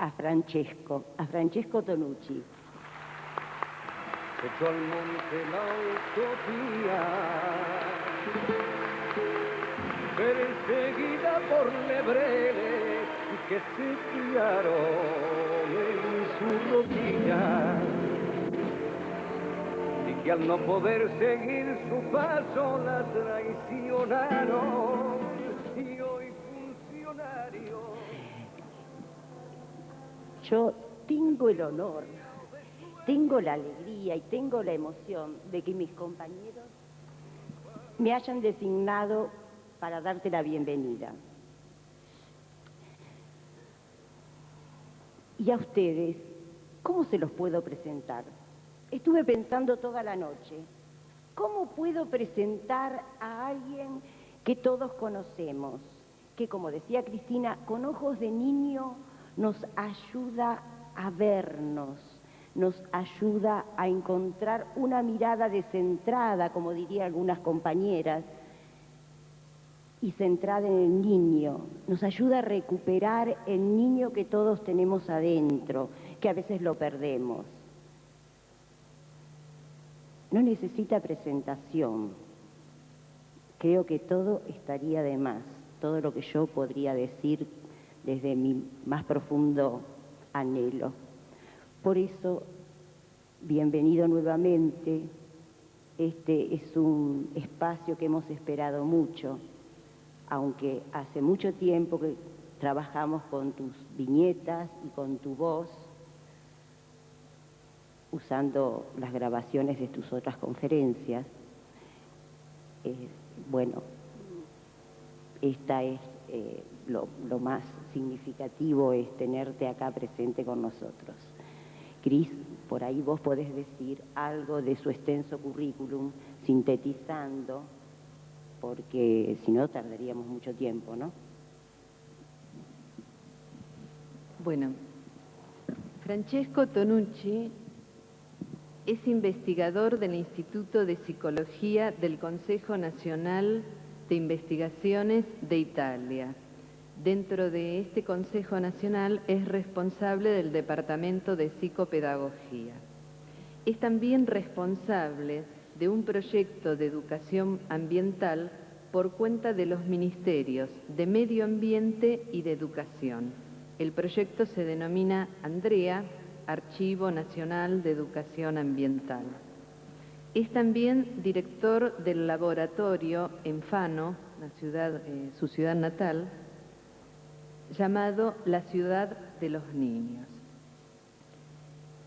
a Francesco Tonucci. Echó al monte la utopía, perseguida por lebreles que se tiraron en su rodilla, y que al no poder seguir su paso la traicionaron, y hoy funcionarios. Yo tengo el honor, tengo la alegría y tengo la emoción de que mis compañeros me hayan designado para darte la bienvenida. Y a ustedes, ¿cómo se los puedo presentar? Estuve pensando toda la noche, ¿cómo puedo presentar a alguien que todos conocemos? Que, como decía Cristina, con ojos de niño nos ayuda a vernos, nos ayuda a encontrar una mirada descentrada, como dirían algunas compañeras, y centrada en el niño. Nos ayuda a recuperar el niño que todos tenemos adentro, que a veces lo perdemos. No necesita presentación. Creo que todo estaría de más, todo lo que yo podría decir desde mi más profundo anhelo. Por eso, bienvenido nuevamente. Este es un espacio que hemos esperado mucho, aunque hace mucho tiempo que trabajamos con tus viñetas y con tu voz, usando las grabaciones de tus otras conferencias. Bueno, esta es lo más significativo, es tenerte acá presente con nosotros. Cris, por ahí vos podés decir algo de su extenso currículum, sintetizando, porque si no tardaríamos mucho tiempo, ¿no? Bueno, Francesco Tonucci es investigador del Instituto de Psicología del Consejo Nacional de Investigaciones de Italia. Dentro de este Consejo Nacional es responsable del Departamento de Psicopedagogía. Es también responsable de un proyecto de educación ambiental por cuenta de los ministerios de Medio Ambiente y de Educación. El proyecto se denomina Andrea, Archivo Nacional de Educación Ambiental. Es también director del laboratorio en Fano, su ciudad natal, llamado La Ciudad de los Niños.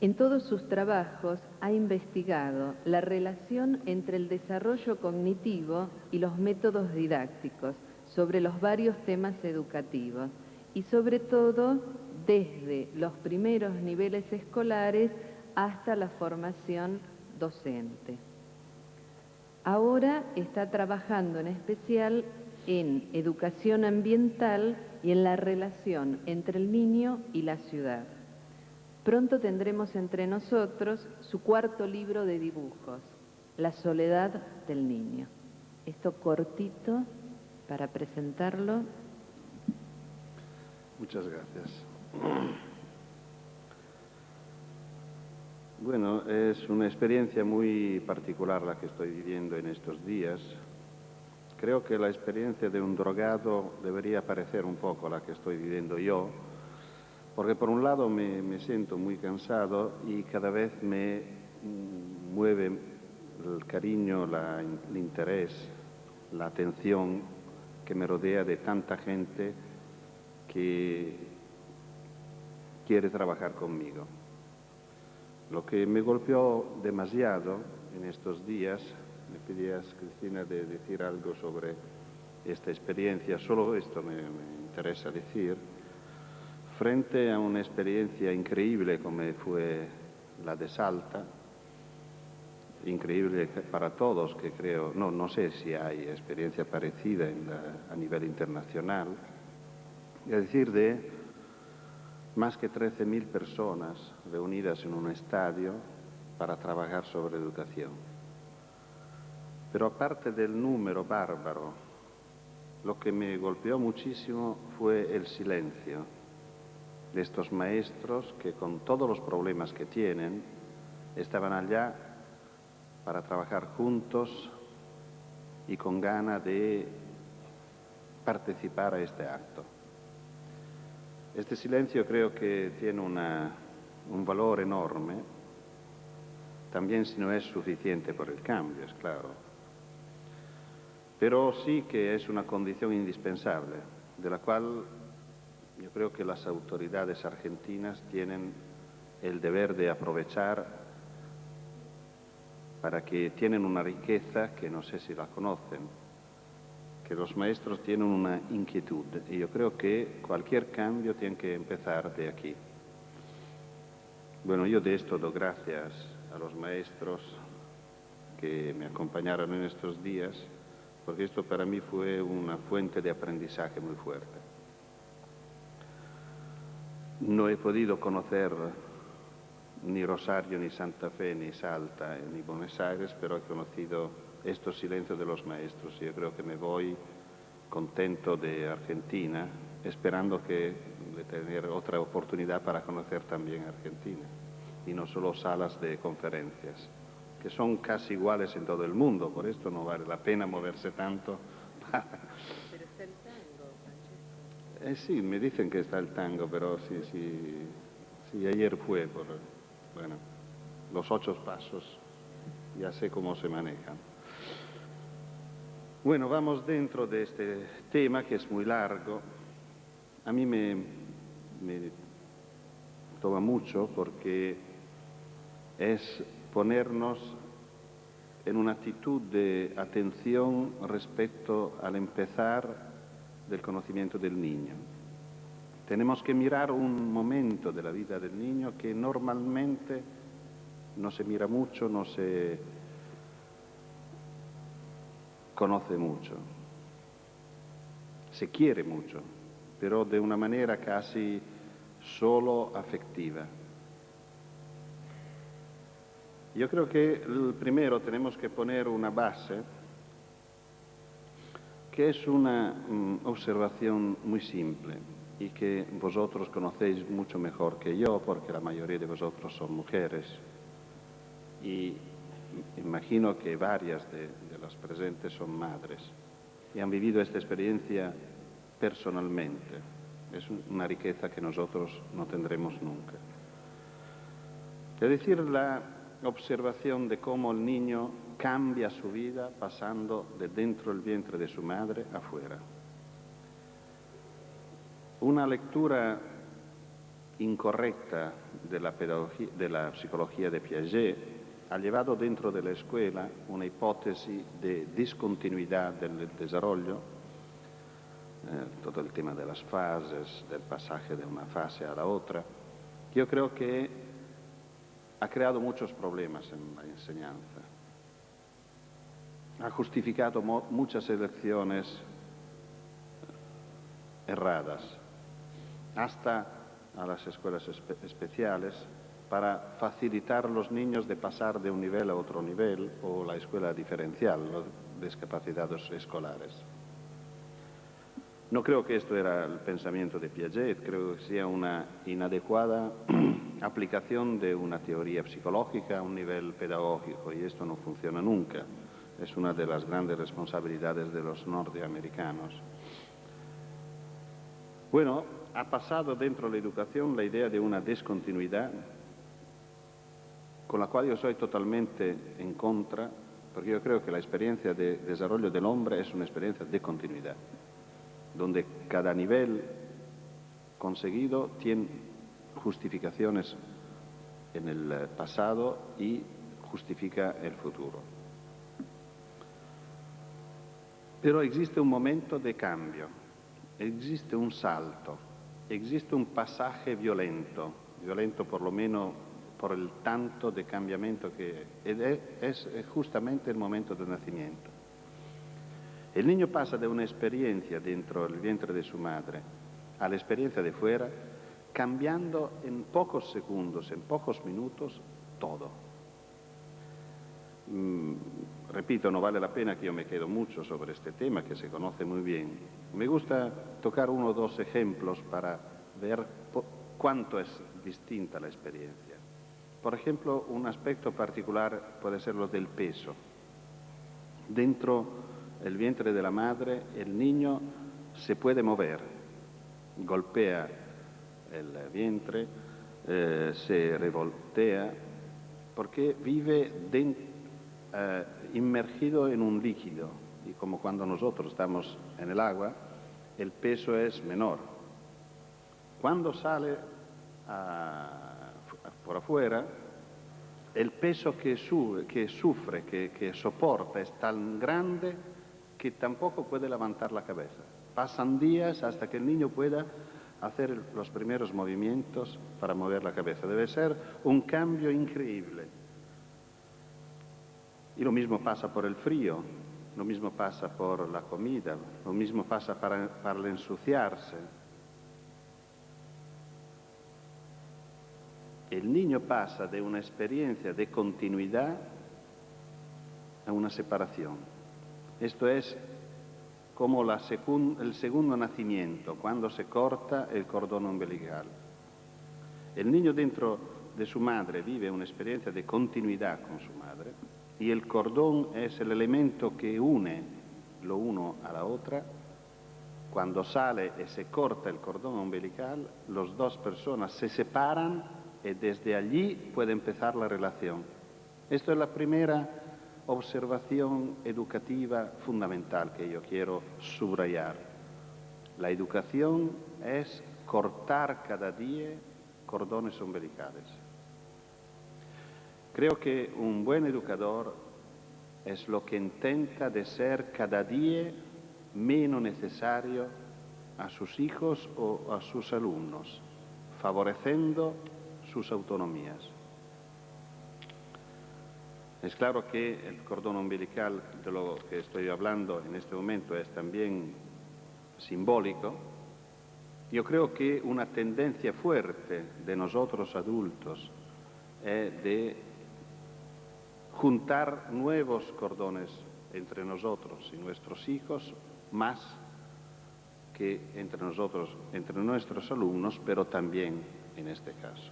En todos sus trabajos ha investigado la relación entre el desarrollo cognitivo y los métodos didácticos sobre los varios temas educativos y sobre todo desde los primeros niveles escolares hasta la formación docente. Ahora está trabajando en especial en educación ambiental y en la relación entre el niño y la ciudad. Pronto tendremos entre nosotros su cuarto libro de dibujos, La soledad del niño. Esto cortito para presentarlo. Muchas gracias. Bueno, es una experiencia muy particular la que estoy viviendo en estos días. Creo que la experiencia de un drogado debería parecer un poco la que estoy viviendo yo, porque por un lado me siento muy cansado y cada vez me mueve el cariño, el interés, la atención que me rodea de tanta gente que quiere trabajar conmigo. Lo que me golpeó demasiado en estos días, me pedías, Cristina, de decir algo sobre esta experiencia, solo esto me interesa decir, frente a una experiencia increíble como fue la de Salta, increíble para todos, que creo, no sé si hay experiencia parecida a nivel internacional, es decir, de más que 13.000 personas reunidas en un estadio para trabajar sobre educación. Pero aparte del número bárbaro, lo que me golpeó muchísimo fue el silencio. de estos maestros que con todos los problemas que tienen estaban allá para trabajar juntos y con ganas de participar a este acto. Este silencio creo que tiene un valor enorme, también si no es suficiente por el cambio, es claro, pero sí que es una condición indispensable, de la cual yo creo que las autoridades argentinas tienen el deber de aprovechar para que tienen una riqueza que no sé si la conocen, que los maestros tienen una inquietud y yo creo que cualquier cambio tiene que empezar de aquí. Bueno, yo de esto doy gracias a los maestros que me acompañaron en estos días, porque esto para mí fue una fuente de aprendizaje muy fuerte. No he podido conocer ni Rosario, ni Santa Fe, ni Salta, ni Buenos Aires, pero he conocido estos silencios de los maestros y yo creo que me voy contento de Argentina, esperando de tener otra oportunidad para conocer también Argentina y no solo salas de conferencias, que son casi iguales en todo el mundo, por esto no vale la pena moverse tanto. Pero está el tango, Francesco. Sí, me dicen que está el tango, pero sí, ayer fue por, bueno, los 8 pasos, ya sé cómo se manejan. Bueno, vamos dentro de este tema que es muy largo. A mí me toma mucho porque es ponernos en una actitud de atención respecto al empezar del conocimiento del niño. Tenemos que mirar un momento de la vida del niño que normalmente no se mira mucho, no se conoce mucho, se quiere mucho, pero de una manera casi solo afectiva. Yo creo que primero tenemos que poner una base que es una observación muy simple y que vosotros conocéis mucho mejor que yo, porque la mayoría de vosotros son mujeres y imagino que varias de las presentes son madres y han vivido esta experiencia personalmente. Es una riqueza que nosotros no tendremos nunca. Es decir, la observación de cómo el niño cambia su vida pasando de dentro del vientre de su madre afuera. Una lectura incorrecta de la pedagogía, de la psicología de Piaget ha llevado dentro de la escuela una hipótesis de discontinuidad del desarrollo, todo el tema de las fases, del pasaje de una fase a la otra. Yo creo que ha creado muchos problemas en la enseñanza. Ha justificado muchas elecciones erradas, hasta a las escuelas especiales, para facilitar a los niños de pasar de un nivel a otro nivel, o la escuela diferencial, las discapacidades escolares. No creo que esto era el pensamiento de Piaget, creo que sea una inadecuada aplicación de una teoría psicológica a un nivel pedagógico, y esto no funciona nunca. Es una de las grandes responsabilidades de los norteamericanos. Bueno, ha pasado dentro de la educación la idea de una discontinuidad, con la cual yo soy totalmente en contra, porque yo creo que la experiencia de desarrollo del hombre es una experiencia de continuidad, donde cada nivel conseguido tiene justificaciones en el pasado y justifica el futuro. Pero existe un momento de cambio, existe un salto, existe un pasaje violento por lo menos por el tanto de cambiamiento que es justamente el momento del nacimiento. El niño pasa de una experiencia dentro del vientre de su madre a la experiencia de fuera, cambiando en pocos segundos, en pocos minutos, todo. Repito, no vale la pena que yo me quedo mucho sobre este tema, que se conoce muy bien. Me gusta tocar uno o dos ejemplos para ver cuánto es distinta la experiencia. Por ejemplo, un aspecto particular puede ser lo del peso. Dentro el vientre de la madre, el niño se puede mover, golpea el vientre, se revoltea, porque vive inmergido en un líquido, y como cuando nosotros estamos en el agua, el peso es menor. Cuando sale por afuera, el peso que sufre, que soporta, es tan grande que tampoco puede levantar la cabeza. Pasan días hasta que el niño pueda hacer los primeros movimientos para mover la cabeza. Debe ser un cambio increíble. Y lo mismo pasa por el frío, lo mismo pasa por la comida, lo mismo pasa para el ensuciarse. El niño pasa de una experiencia de continuidad a una separación. Esto es como el segundo nacimiento, cuando se corta el cordón umbilical. El niño dentro de su madre vive una experiencia de continuidad con su madre y el cordón es el elemento que une lo uno a la otra. Cuando sale y se corta el cordón umbilical, las dos personas se separan y desde allí puede empezar la relación. Esto es la primera observación educativa fundamental que yo quiero subrayar. La educación es cortar cada día cordones umbilicales. Creo que un buen educador es lo que intenta de ser cada día menos necesario a sus hijos o a sus alumnos, favoreciendo sus autonomías. Es claro que el cordón umbilical de lo que estoy hablando en este momento es también simbólico. Yo creo que una tendencia fuerte de nosotros adultos es de juntar nuevos cordones entre nosotros y nuestros hijos, más que entre nosotros, entre nuestros alumnos, pero también en este caso.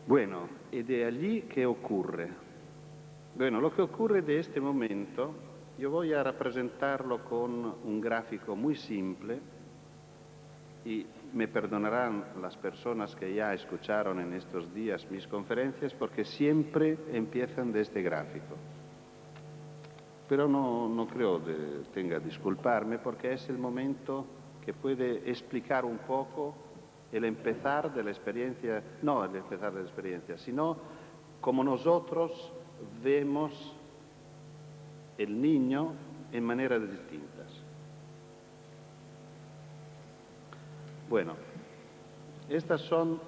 Bueno, ¿y de allí qué ocurre? Bueno, lo que ocurre de este momento, yo voy a representarlo con un gráfico muy simple y me perdonarán las personas que ya escucharon en estos días mis conferencias porque siempre empiezan de este gráfico. Pero no creo que tenga que disculparme porque es el momento que puede explicar un poco el empezar de la experiencia, no el empezar de la experiencia, sino como nosotros vemos el niño en maneras distintas. Bueno, estas son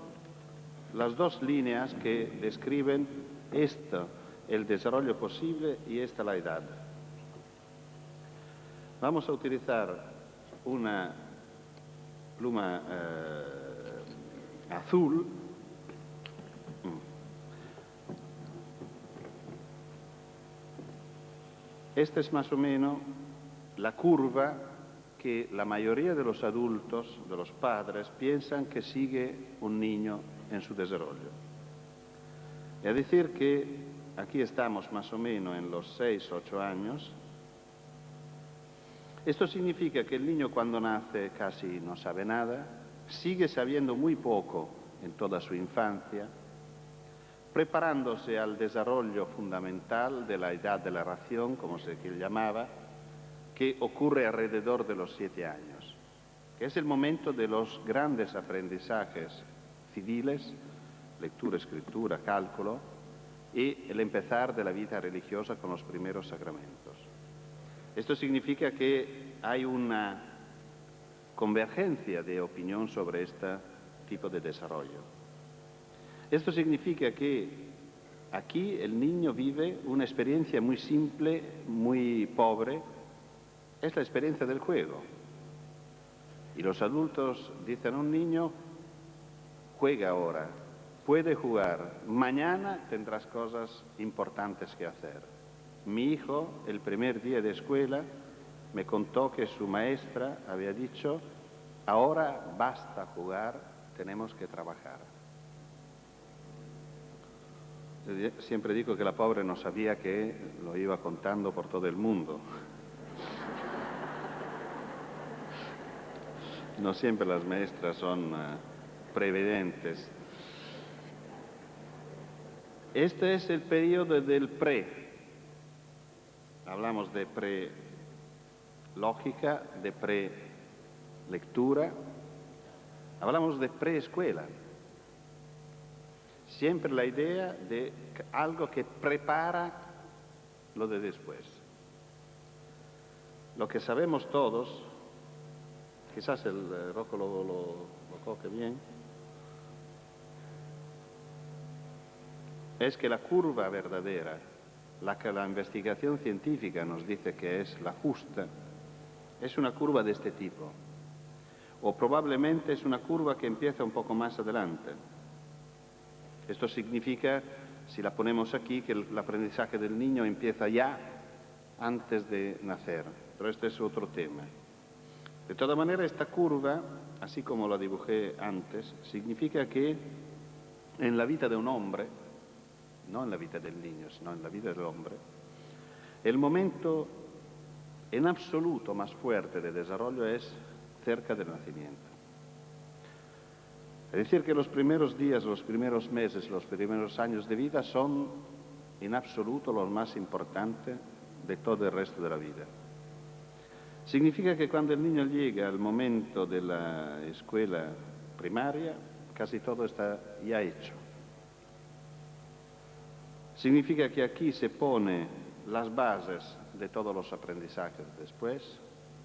las dos líneas que describen esto, el desarrollo posible, y esta la edad. Vamos a utilizar una pluma azul. Esta es más o menos la curva que la mayoría de los adultos, de los padres, piensan que sigue un niño en su desarrollo. Es decir que aquí estamos más o menos en los 6, 8 años. Esto significa que el niño cuando nace casi no sabe nada, sigue sabiendo muy poco en toda su infancia, preparándose al desarrollo fundamental de la edad de la ración, como se llamaba, que ocurre alrededor de los 7 años, que es el momento de los grandes aprendizajes civiles, lectura, escritura, cálculo, y el empezar de la vida religiosa con los primeros sacramentos. Esto significa que hay una convergencia de opinión sobre este tipo de desarrollo. Esto significa que aquí el niño vive una experiencia muy simple, muy pobre, es la experiencia del juego. Y los adultos dicen a un niño, juega ahora, puede jugar, mañana tendrás cosas importantes que hacer. Mi hijo, el primer día de escuela, me contó que su maestra había dicho, ahora basta jugar, tenemos que trabajar. Siempre digo que la pobre no sabía que lo iba contando por todo el mundo. No siempre las maestras son previdentes. Este es el periodo del pre. Hablamos de pre-lógica, de pre-lectura. Hablamos de pre-escuela. Siempre la idea de algo que prepara lo de después. Lo que sabemos todos, quizás el Rocco lo coge bien, es que la curva verdadera, la que la investigación científica nos dice que es la justa, es una curva de este tipo. O probablemente es una curva que empieza un poco más adelante. Esto significa, si la ponemos aquí, que el aprendizaje del niño empieza ya antes de nacer. Pero este es otro tema. De todas maneras, esta curva, así como la dibujé antes, significa que en la vida de un hombre, no en la vida del niño, sino en la vida del hombre, el momento en absoluto más fuerte de desarrollo es cerca del nacimiento. Es decir, que los primeros días, los primeros meses, los primeros años de vida son en absoluto los más importantes de todo el resto de la vida. Significa que cuando el niño llega al momento de la escuela primaria, casi todo está ya hecho. Significa que aquí se pone las bases de todos los aprendizajes después,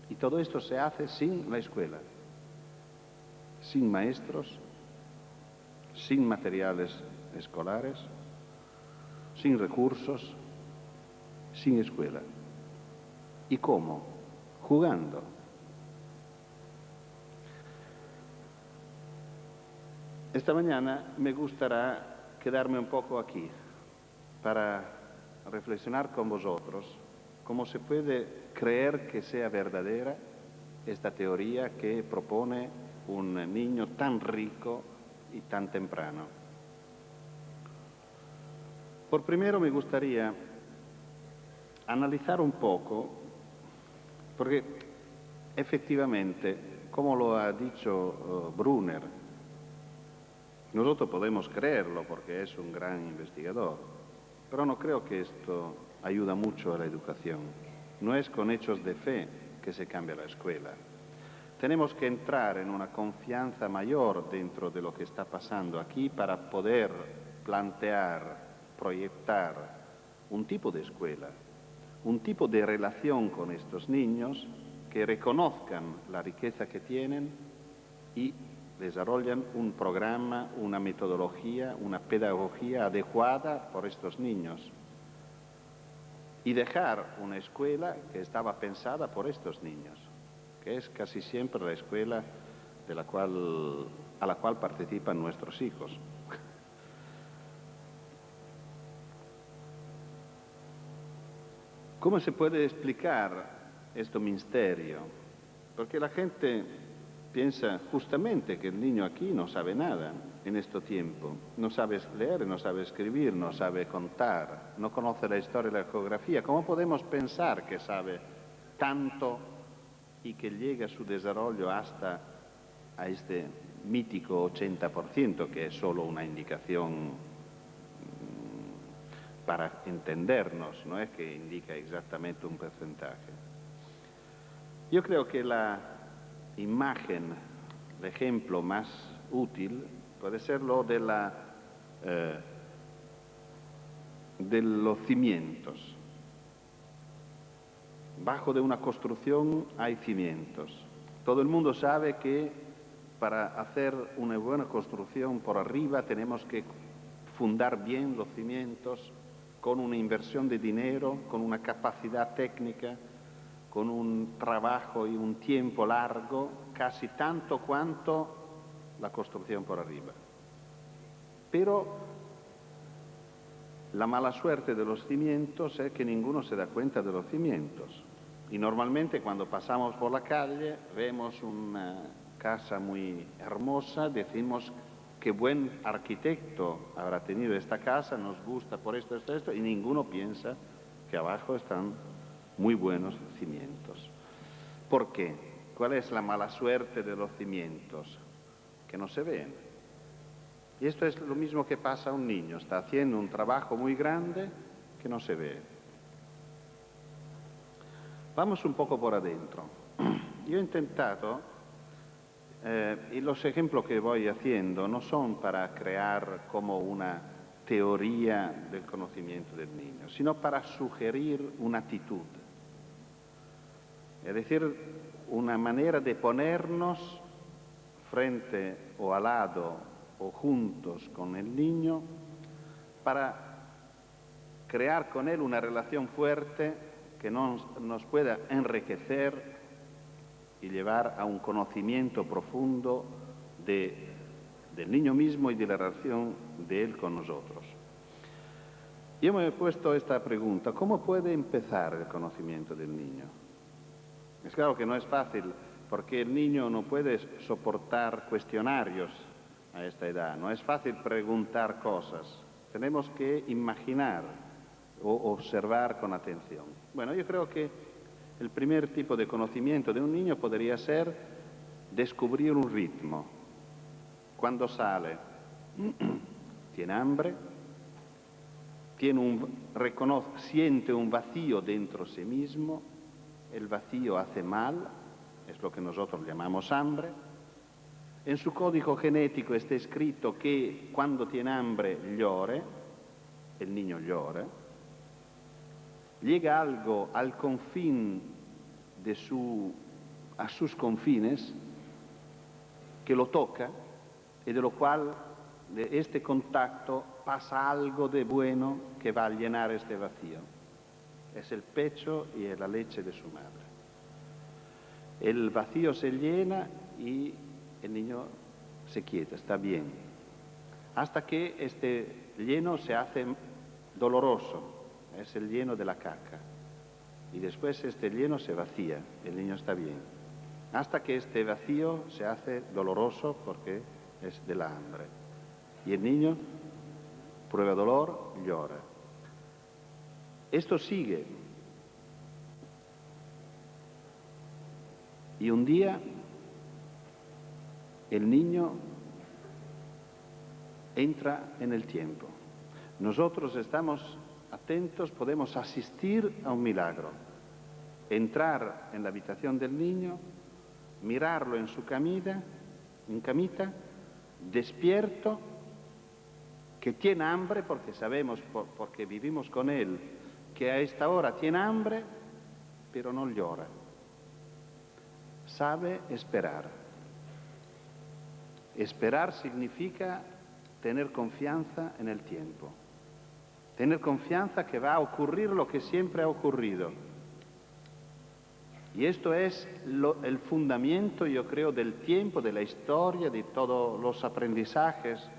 y todo esto se hace sin la escuela, sin maestros, sin materiales escolares, sin recursos, sin escuela. ¿Y cómo? Jugando. Esta mañana me gustará quedarme un poco aquí para reflexionar con vosotros cómo se puede creer que sea verdadera esta teoría que propone un niño tan rico y tan temprano. Por primero me gustaría analizar un poco, porque efectivamente, como lo ha dicho Brunner, nosotros podemos creerlo porque es un gran investigador, pero no creo que esto ayuda mucho a la educación. No es con hechos de fe que se cambia la escuela. Tenemos que entrar en una confianza mayor dentro de lo que está pasando aquí para poder plantear, proyectar un tipo de escuela, un tipo de relación con estos niños que reconozcan la riqueza que tienen y desarrollan un programa, una metodología, una pedagogía adecuada por estos niños. Y dejar una escuela que estaba pensada por estos niños, que es casi siempre la escuela a la cual participan nuestros hijos. ¿Cómo se puede explicar este misterio? Porque la gente piensa justamente que el niño aquí no sabe nada en este tiempo. No sabe leer, no sabe escribir, no sabe contar, no conoce la historia y la geografía. ¿Cómo podemos pensar que sabe tanto y que llega a su desarrollo hasta a este mítico 80%, que es solo una indicación para entendernos, no es que indica exactamente un porcentaje? Yo creo que la imagen, el ejemplo más útil puede ser lo de los cimientos. Bajo de una construcción hay cimientos. Todo el mundo sabe que para hacer una buena construcción por arriba tenemos que fundar bien los cimientos con una inversión de dinero, con una capacidad técnica, con un trabajo y un tiempo largo, casi tanto cuanto la construcción por arriba. Pero la mala suerte de los cimientos es que ninguno se da cuenta de los cimientos. Y normalmente cuando pasamos por la calle vemos casa muy hermosa, decimos qué buen arquitecto habrá tenido esta casa, nos gusta por esto, esto, esto, y ninguno piensa que abajo están muy buenos cimientos. ¿Por qué? ¿Cuál es la mala suerte de los cimientos? Que no se ven. Y esto es lo mismo que pasa a un niño, está haciendo un trabajo muy grande que no se ve. Vamos un poco por adentro. Yo he intentado, y los ejemplos que voy haciendo no son para crear como una teoría del conocimiento del niño, sino para sugerir una actitud. Es decir, una manera de ponernos frente o al lado o juntos con el niño para crear con él una relación fuerte que nos pueda enriquecer y llevar a un conocimiento profundo del niño mismo y de la relación de él con nosotros. Yo me he puesto esta pregunta: ¿cómo puede empezar el conocimiento del niño? Es claro que no es fácil, porque el niño no puede soportar cuestionarios a esta edad, no es fácil preguntar cosas, tenemos que imaginar o observar con atención. Bueno, yo creo que el primer tipo de conocimiento de un niño podría ser descubrir un ritmo. Cuando sale, tiene hambre, siente un vacío dentro de sí mismo, el vacío hace mal, es lo que nosotros llamamos hambre. En su código genético está escrito que cuando tiene hambre llore, el niño llora. Llega algo al confín a sus confines que lo toca y de lo cual de este contacto pasa algo de bueno que va a llenar este vacío. Es el pecho y la leche de su madre. El vacío se llena y el niño se quieta, está bien, hasta que este lleno se hace doloroso. Es el lleno de la caca. Y después este lleno se vacía, el niño está bien. Hasta que este vacío se hace doloroso porque es de la hambre. Y el niño prueba dolor, llora. Esto sigue. Y un día el niño entra en el tiempo. Nosotros estamos atentos, podemos asistir a un milagro, entrar en la habitación del niño, mirarlo en su camita, despierto, que tiene hambre, porque sabemos, porque vivimos con él, que a esta hora tiene hambre, pero no llora. Sabe esperar. Esperar significa tener confianza en el tiempo. Tener confianza que va a ocurrir lo que siempre ha ocurrido. Y esto es el fundamento, yo creo, del tiempo, de la historia, de todos los aprendizajes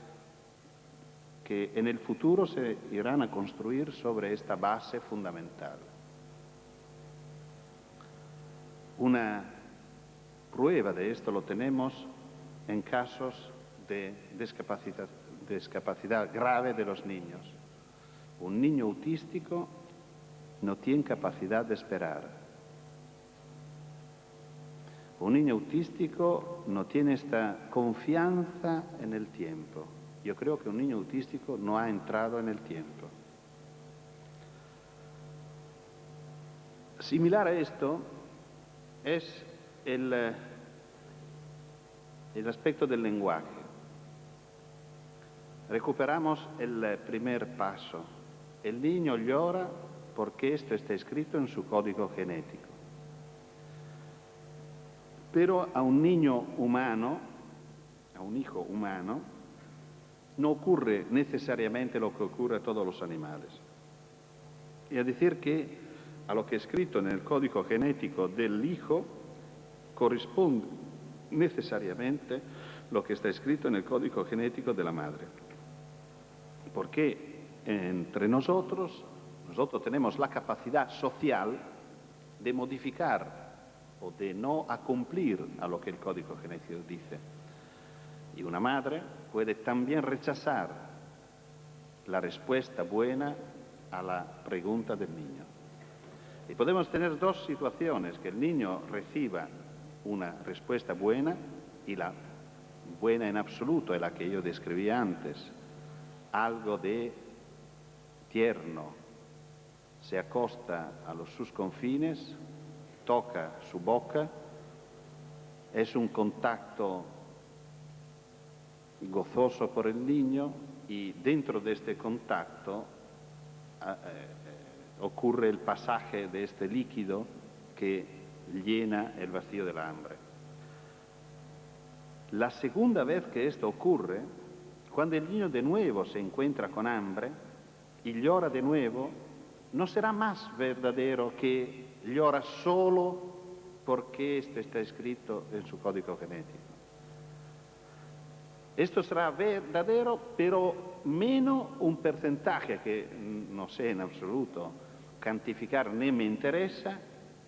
que en el futuro se irán a construir sobre esta base fundamental. Una prueba de esto lo tenemos en casos de discapacidad grave de los niños. Un niño autístico no tiene capacidad de esperar. Un niño autístico no tiene esta confianza en el tiempo. Yo creo que un niño autístico no ha entrado en el tiempo. Similar a esto es el aspecto del lenguaje. Recuperamos el primer paso. El niño llora porque esto está escrito en su código genético. Pero a un niño humano, a un hijo humano, no ocurre necesariamente lo que ocurre a todos los animales. Es decir, que a lo que es escrito en el código genético del hijo corresponde necesariamente lo que está escrito en el código genético de la madre. Porque entre nosotros tenemos la capacidad social de modificar o de no cumplir a lo que el código genético dice. Y una madre puede también rechazar la respuesta buena a la pregunta del niño. Y podemos tener dos situaciones, que el niño reciba una respuesta buena, y la buena en absoluto es la que yo describí antes, algo de tierno, se acosta a sus confines, toca su boca, es un contacto gozoso por el niño, y dentro de este contacto ocurre el pasaje de este líquido que llena el vacío del hambre. La segunda vez que esto ocurre, cuando el niño de nuevo se encuentra con hambre y llora de nuevo, no será más verdadero que llora solo porque esto está escrito en su código genético. Esto será verdadero, pero menos un porcentaje que no sé en absoluto cuantificar ni me interesa,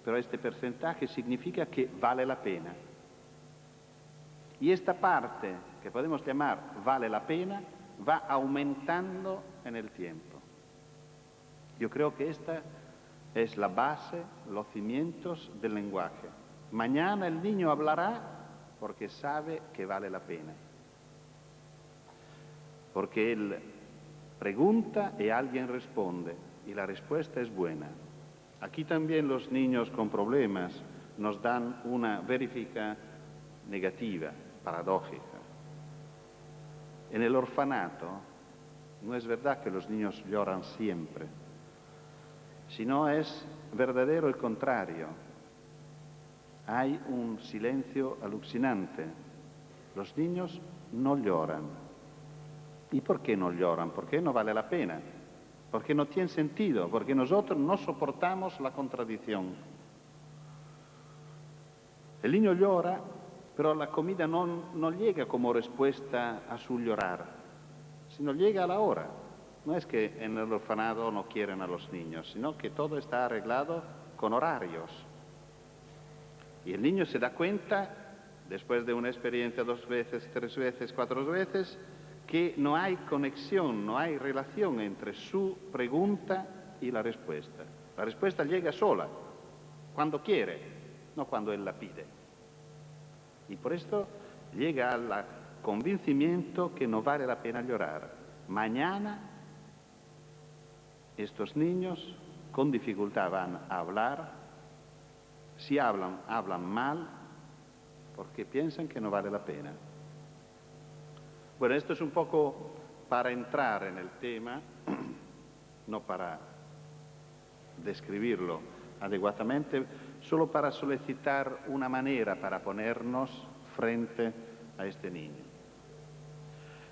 pero este porcentaje significa que vale la pena. Y esta parte, que podemos llamar vale la pena, va aumentando en el tiempo. Yo creo que esta es la base, los cimientos del lenguaje. Mañana el niño hablará porque sabe que vale la pena. Porque él pregunta y alguien responde, y la respuesta es buena. Aquí también los niños con problemas nos dan una verifica negativa, paradójica. En el orfanato no es verdad que los niños lloran siempre, sino es verdadero el contrario. Hay un silencio alucinante. Los niños no lloran. ¿Y por qué no lloran? Porque no vale la pena. Porque no tiene sentido. Porque nosotros no soportamos la contradicción. El niño llora, pero la comida no llega como respuesta a su llorar, sino llega a la hora. No es que en el orfanato no quieren a los niños, sino que todo está arreglado con horarios. Y el niño se da cuenta, después de una experiencia 2 veces, 3 veces, 4 veces, que no hay conexión, no hay relación entre su pregunta y la respuesta. La respuesta llega sola, cuando quiere, no cuando él la pide. Y por esto llega al convencimiento que no vale la pena llorar. Mañana estos niños con dificultad van a hablar. Si hablan, hablan mal porque piensan que no vale la pena. Bueno, esto es un poco para entrar en el tema, no para describirlo adecuadamente, solo para solicitar una manera para ponernos frente a este niño.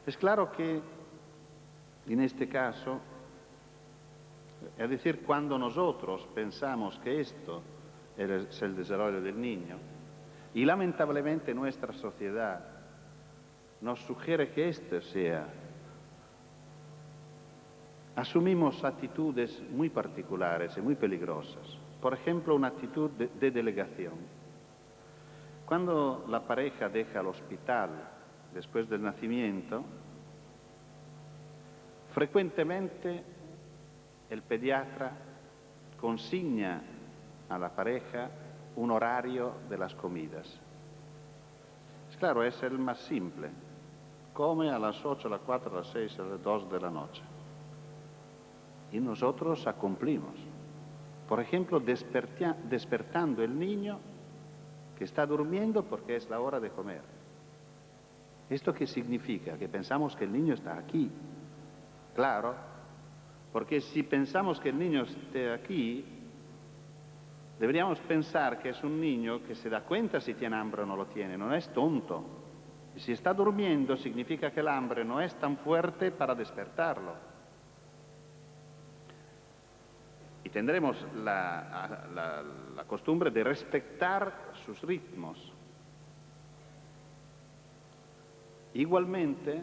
Es claro que en este caso, es decir, cuando nosotros pensamos que esto es el desarrollo del niño, y lamentablemente nuestra sociedad nos sugiere que esto sea, asumimos actitudes muy particulares y muy peligrosas. Por ejemplo, una actitud de delegación. Cuando la pareja deja el hospital después del nacimiento, frecuentemente el pediatra consigna a la pareja un horario de las comidas. Es claro, es el más simple. Come a las 8, a las 4, a las 6, a las 2 de la noche. Y nosotros cumplimos. Por ejemplo, despertando el niño que está durmiendo porque es la hora de comer. ¿Esto qué significa? Que pensamos que el niño está aquí. Claro, porque si pensamos que el niño esté aquí, deberíamos pensar que es un niño que se da cuenta si tiene hambre o no lo tiene, no es tonto. Y si está durmiendo significa que el hambre no es tan fuerte para despertarlo. Y tendremos la costumbre de respetar sus ritmos. Igualmente,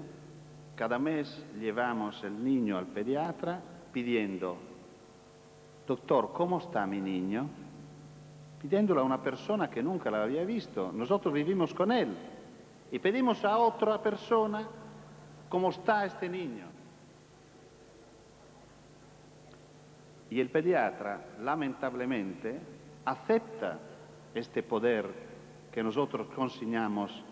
cada mes llevamos el niño al pediatra pidiendo: doctor, ¿cómo está mi niño? pidiéndolo a una persona que nunca la había visto. Nosotros vivimos con él y pedimos a otra persona cómo está este niño. Y el pediatra, lamentablemente, acepta este poder que nosotros consignamos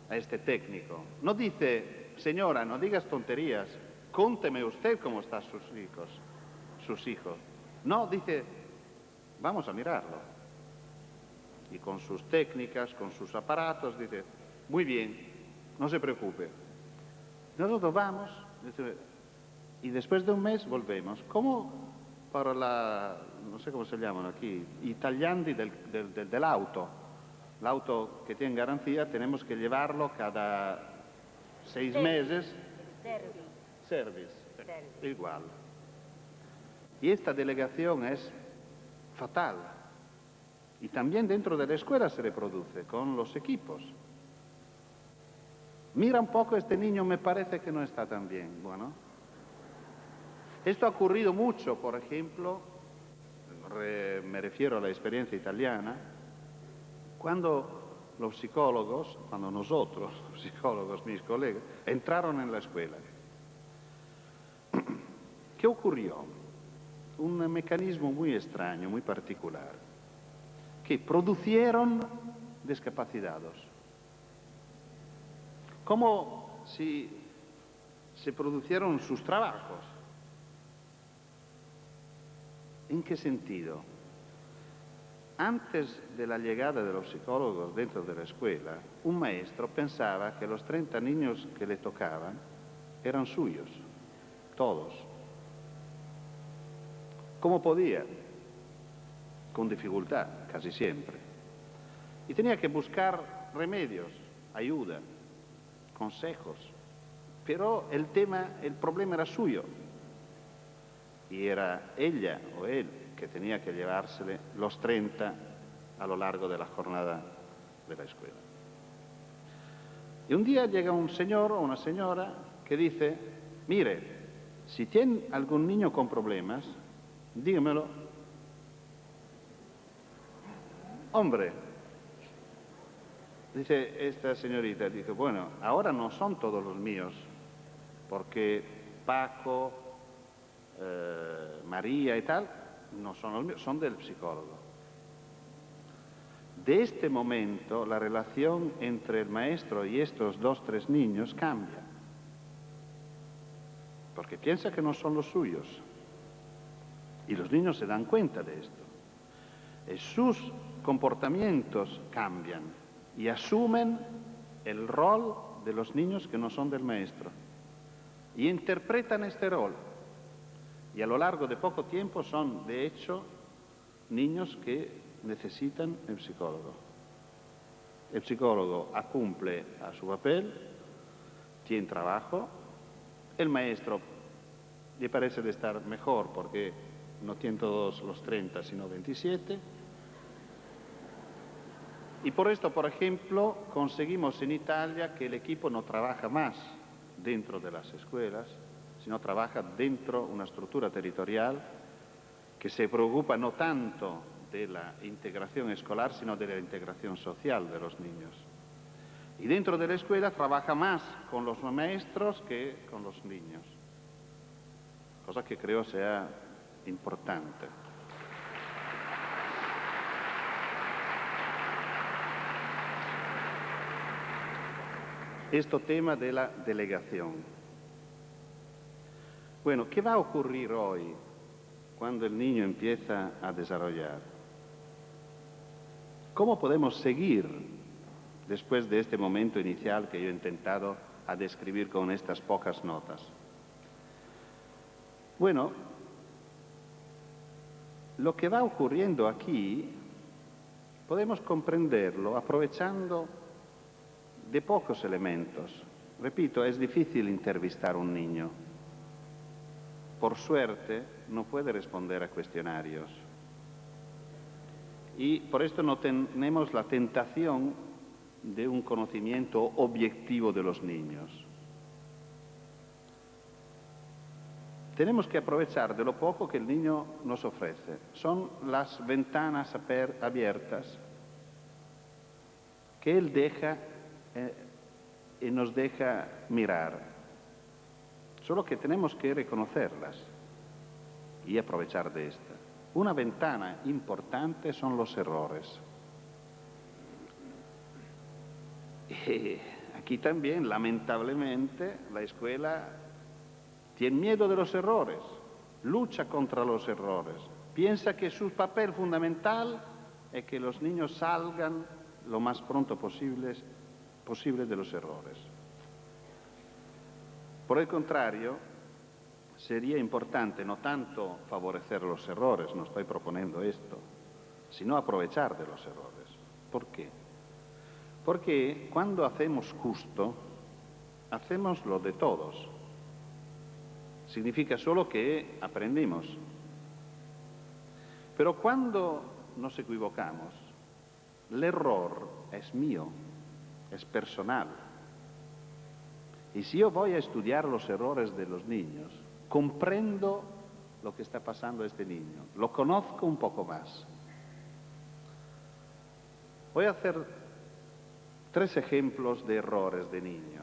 a este técnico. No dice, señora, no digas tonterías, cuénteme usted cómo están sus hijos. No, dice, vamos a mirarlo. Y con sus técnicas, con sus aparatos, dice, muy bien, no se preocupe. Nosotros vamos, y después de un mes volvemos. ¿Cómo? Para no sé cómo se llaman aquí, i tagliandi del auto. El auto que tiene garantía tenemos que llevarlo cada 6 meses. Service. Igual. Y esta delegación es fatal. Y también dentro de la escuela se reproduce con los equipos. Mira un poco, este niño me parece que no está tan bien. Bueno, esto ha ocurrido mucho, por ejemplo, me refiero a la experiencia italiana, cuando los psicólogos, cuando nosotros, los psicólogos, mis colegas, entraron en la escuela. ¿Qué ocurrió? Un mecanismo muy extraño, muy particular, que produjeron discapacitados. Como si se produjeron sus trabajos. ¿En qué sentido? Antes de la llegada de los psicólogos dentro de la escuela, un maestro pensaba que los 30 niños que le tocaban eran suyos, todos. ¿Cómo podía? Con dificultad, casi siempre. Y tenía que buscar remedios, ayuda, consejos. Pero el problema era suyo. Y era ella o él que tenía que llevársele los 30 a lo largo de la jornada de la escuela. Y un día llega un señor o una señora que dice, mire, si tiene algún niño con problemas, dígamelo. Hombre, dice esta señorita, dice, bueno, ahora no son todos los míos, porque Paco, María y tal, no son los míos, son del psicólogo. De este momento, la relación entre el maestro y estos 2, 3 niños cambia, porque piensa que no son los suyos, y los niños se dan cuenta de esto. Y sus comportamientos cambian y asumen el rol de los niños que no son del maestro, y interpretan este rol. Y a lo largo de poco tiempo son, de hecho, niños que necesitan el psicólogo. El psicólogo cumple a su papel, tiene trabajo, el maestro le parece de estar mejor porque no tiene todos los 30, sino 27. Y por esto, por ejemplo, conseguimos en Italia que el equipo no trabaja más dentro de las escuelas, sino trabaja dentro una estructura territorial que se preocupa no tanto de la integración escolar, sino de la integración social de los niños. Y dentro de la escuela trabaja más con los maestros que con los niños, cosa que creo sea importante. Este tema de la delegación. Bueno, ¿qué va a ocurrir hoy cuando el niño empieza a desarrollar? ¿Cómo podemos seguir después de este momento inicial que yo he intentado a describir con estas pocas notas? Bueno, lo que va ocurriendo aquí podemos comprenderlo aprovechando de pocos elementos. Repito, es difícil entrevistar a un niño. Por suerte, no puede responder a cuestionarios. Y por esto no tenemos la tentación de un conocimiento objetivo de los niños. tenemos que aprovechar de lo poco que el niño nos ofrece. Son las ventanas abiertas que él deja y nos deja mirar. Solo que tenemos que reconocerlas y aprovechar de esta. Una ventana importante son los errores. Y aquí también, lamentablemente, la escuela tiene miedo de los errores, lucha contra los errores, piensa que su papel fundamental es que los niños salgan lo más pronto posible de los errores. Por el contrario, sería importante no tanto favorecer los errores, no estoy proponiendo esto, sino aprovechar de los errores. ¿Por qué? Porque cuando hacemos justo, hacemos lo de todos. Significa solo que aprendimos. Pero cuando nos equivocamos, el error es mío, es personal. Y si yo voy a estudiar los errores de los niños, comprendo lo que está pasando a este niño, lo conozco un poco más. Voy a hacer 3 ejemplos de errores de niño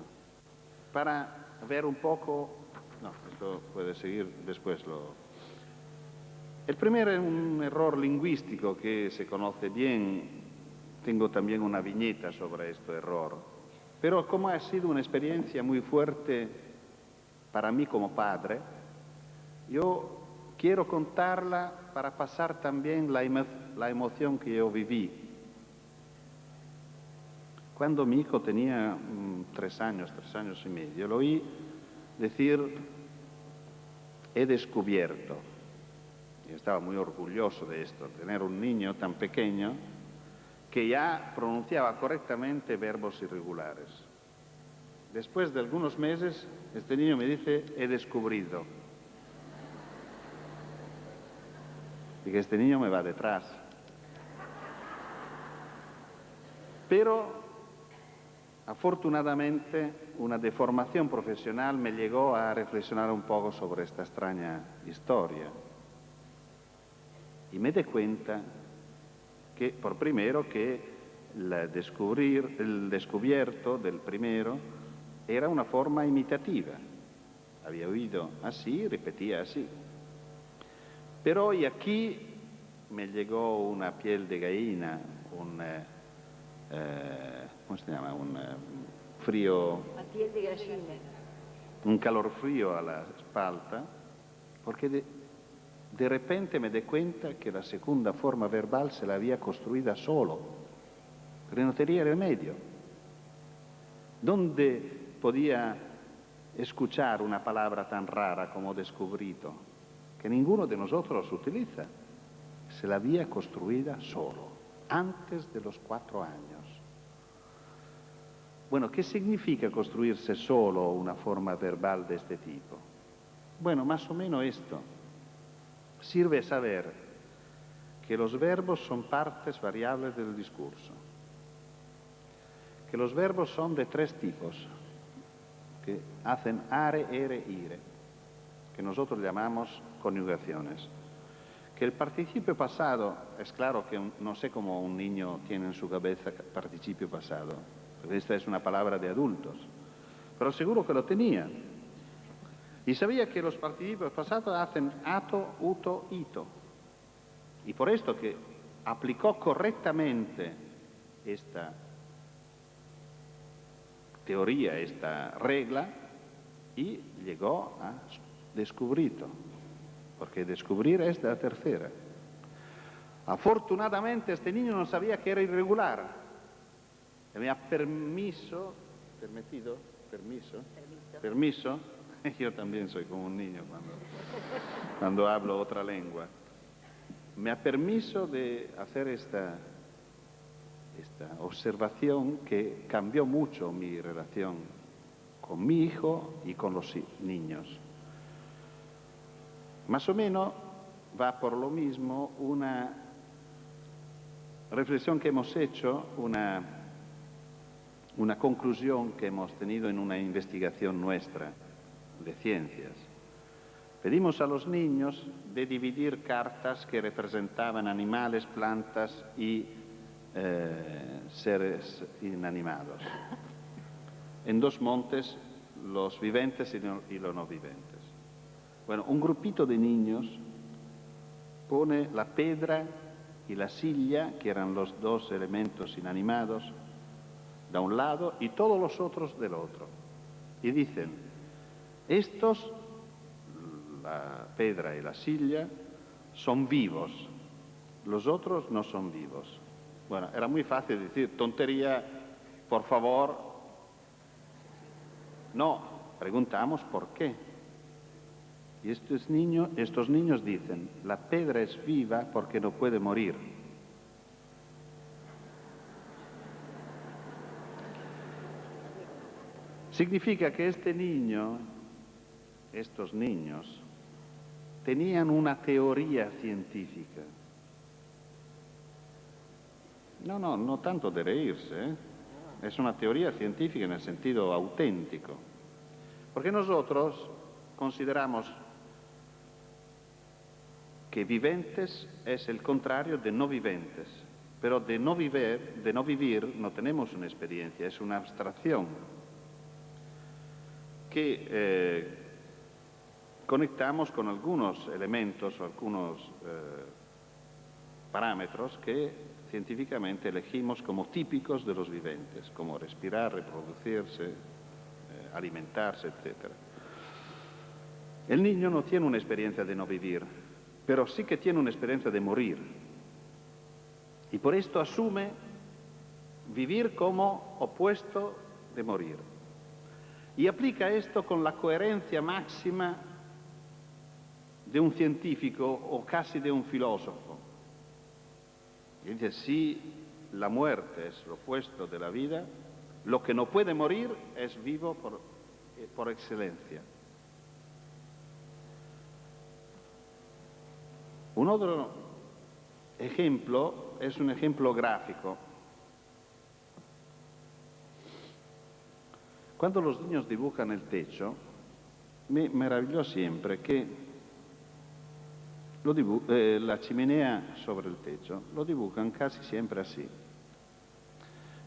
para ver un poco. No, esto puede seguir después. El primero es un error lingüístico que se conoce bien. Tengo también una viñeta sobre este error. Pero como ha sido una experiencia muy fuerte para mí como padre, yo quiero contarla para pasar también la emoción que yo viví. Cuando mi hijo tenía 3 años y medio, lo oí decir, he descubierto. Y estaba muy orgulloso de esto, tener un niño tan pequeño que ya pronunciaba correctamente verbos irregulares. Después de algunos meses, este niño me dice, he descubrido. Y que este niño me va detrás. Pero afortunadamente, una deformación profesional me llegó a reflexionar un poco sobre esta extraña historia. Y me di cuenta que, por primero, que el descubierto del primero era una forma imitativa. Había oído así, repetía así. Pero hoy aquí me llegó una piel de gallina, ¿cómo se llama? Un frío, un calor frío a la espalda, porque de repente me di cuenta que la segunda forma verbal se la había construida solo, porque no tenía remedio. ¿Dónde podía escuchar una palabra tan rara como descubrido, que ninguno de nosotros utiliza? Se la había construida solo, antes de los 4 años. Bueno, ¿qué significa construirse solo una forma verbal de este tipo? Bueno, más o menos esto. Sirve saber que los verbos son partes variables del discurso, que los verbos son de 3 tipos, que hacen are, ere, ire, que nosotros llamamos conyugaciones. Que el participio pasado, es claro que no sé cómo un niño tiene en su cabeza participio pasado, porque esta es una palabra de adultos, pero seguro que lo tenía. Y sabía que los participios pasados hacen ato, uto, ito. Y por esto que aplicó correctamente esta teoría, esta regla, y llegó a descubrirlo, porque descubrir es la tercera. Afortunadamente este niño no sabía que era irregular. Me ha permiso, yo también soy como un niño cuando hablo otra lengua. Me ha permiso de hacer esta observación que cambió mucho mi relación con mi hijo y con los niños. Más o menos va por lo mismo una reflexión que hemos hecho, una conclusión que hemos tenido en una investigación nuestra de ciencias. Pedimos a los niños de dividir cartas que representaban animales, plantas y seres inanimados. En dos montes, los viventes y los no viventes. Bueno, un grupito de niños pone la piedra y la silla, que eran los dos elementos inanimados, de un lado y todos los otros del otro. Y dicen, estos, la piedra y la silla, son vivos, los otros no son vivos. Bueno, era muy fácil decir, tontería, por favor. No, preguntamos por qué. Y estos niños dicen, la piedra es viva porque no puede morir. Significa que estos niños, tenían una teoría científica. No tanto de reírse, ¿eh? Es una teoría científica en el sentido auténtico. Porque nosotros consideramos que viventes es el contrario de no viventes, pero de no vivir no tenemos una experiencia, es una abstracción que conectamos con algunos elementos o algunos parámetros que científicamente elegimos como típicos de los viventes, como respirar, reproducirse, alimentarse, etc. El niño no tiene una experiencia de no vivir, pero sí que tiene una experiencia de morir. Y por esto asume vivir como opuesto de morir. Y aplica esto con la coherencia máxima de un científico o casi de un filósofo. Y dice, si la muerte es lo opuesto de la vida, lo que no puede morir es vivo por excelencia. Un otro ejemplo es un ejemplo gráfico. Cuando los niños dibujan el techo, me maravilló siempre que la chimenea sobre el techo lo dibujan casi siempre así.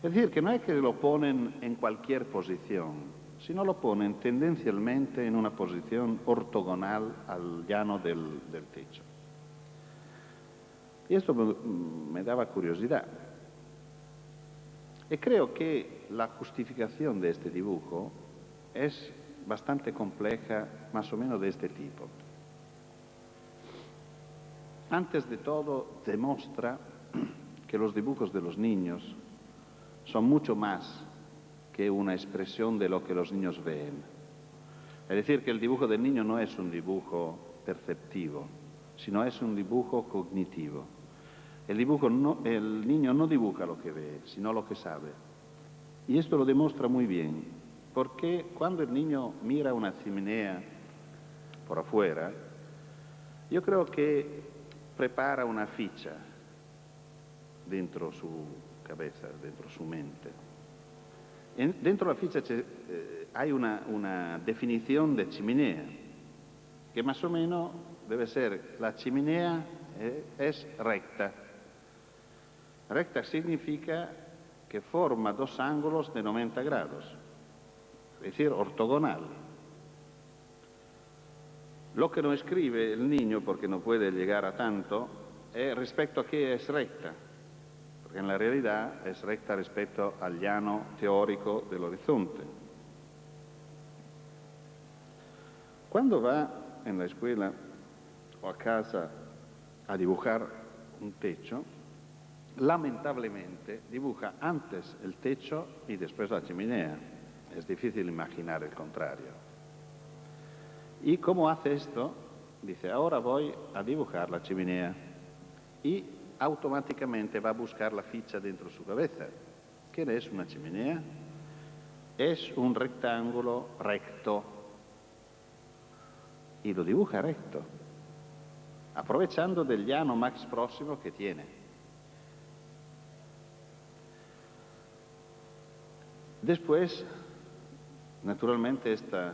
Es decir, que no es que lo ponen en cualquier posición, sino lo ponen tendencialmente en una posición ortogonal al llano del techo. Y esto me daba curiosidad. Y creo que la justificación de este dibujo es bastante compleja, más o menos de este tipo. Antes de todo, demuestra que los dibujos de los niños son mucho más que una expresión de lo que los niños ven. Es decir, que el dibujo del niño no es un dibujo perceptivo, sino es un dibujo cognitivo. El niño no dibuja lo que ve, sino lo que sabe. Y esto lo demuestra muy bien, porque cuando el niño mira una chimenea por afuera, yo creo que prepara una ficha dentro su cabeza, dentro su mente. Dentro la ficha hay una definición de chimenea, que más o menos debe ser, la chimenea es recta. Recta significa que forma dos ángulos de 90 grados, es decir, ortogonal. Lo que no escribe el niño, porque no puede llegar a tanto, es respecto a qué es recta, porque en la realidad es recta respecto al llano teórico del horizonte. Cuando va en la escuela o a casa a dibujar un techo, lamentablemente dibuja antes el techo y después la chimenea. Es difícil imaginar el contrario. ¿Y cómo hace esto? Dice, ahora voy a dibujar la chimenea. Y automáticamente va a buscar la ficha dentro de su cabeza. ¿Qué es una chimenea? Es un rectángulo recto. Y lo dibuja recto, aprovechando del llano más próximo que tiene. Después, naturalmente, esta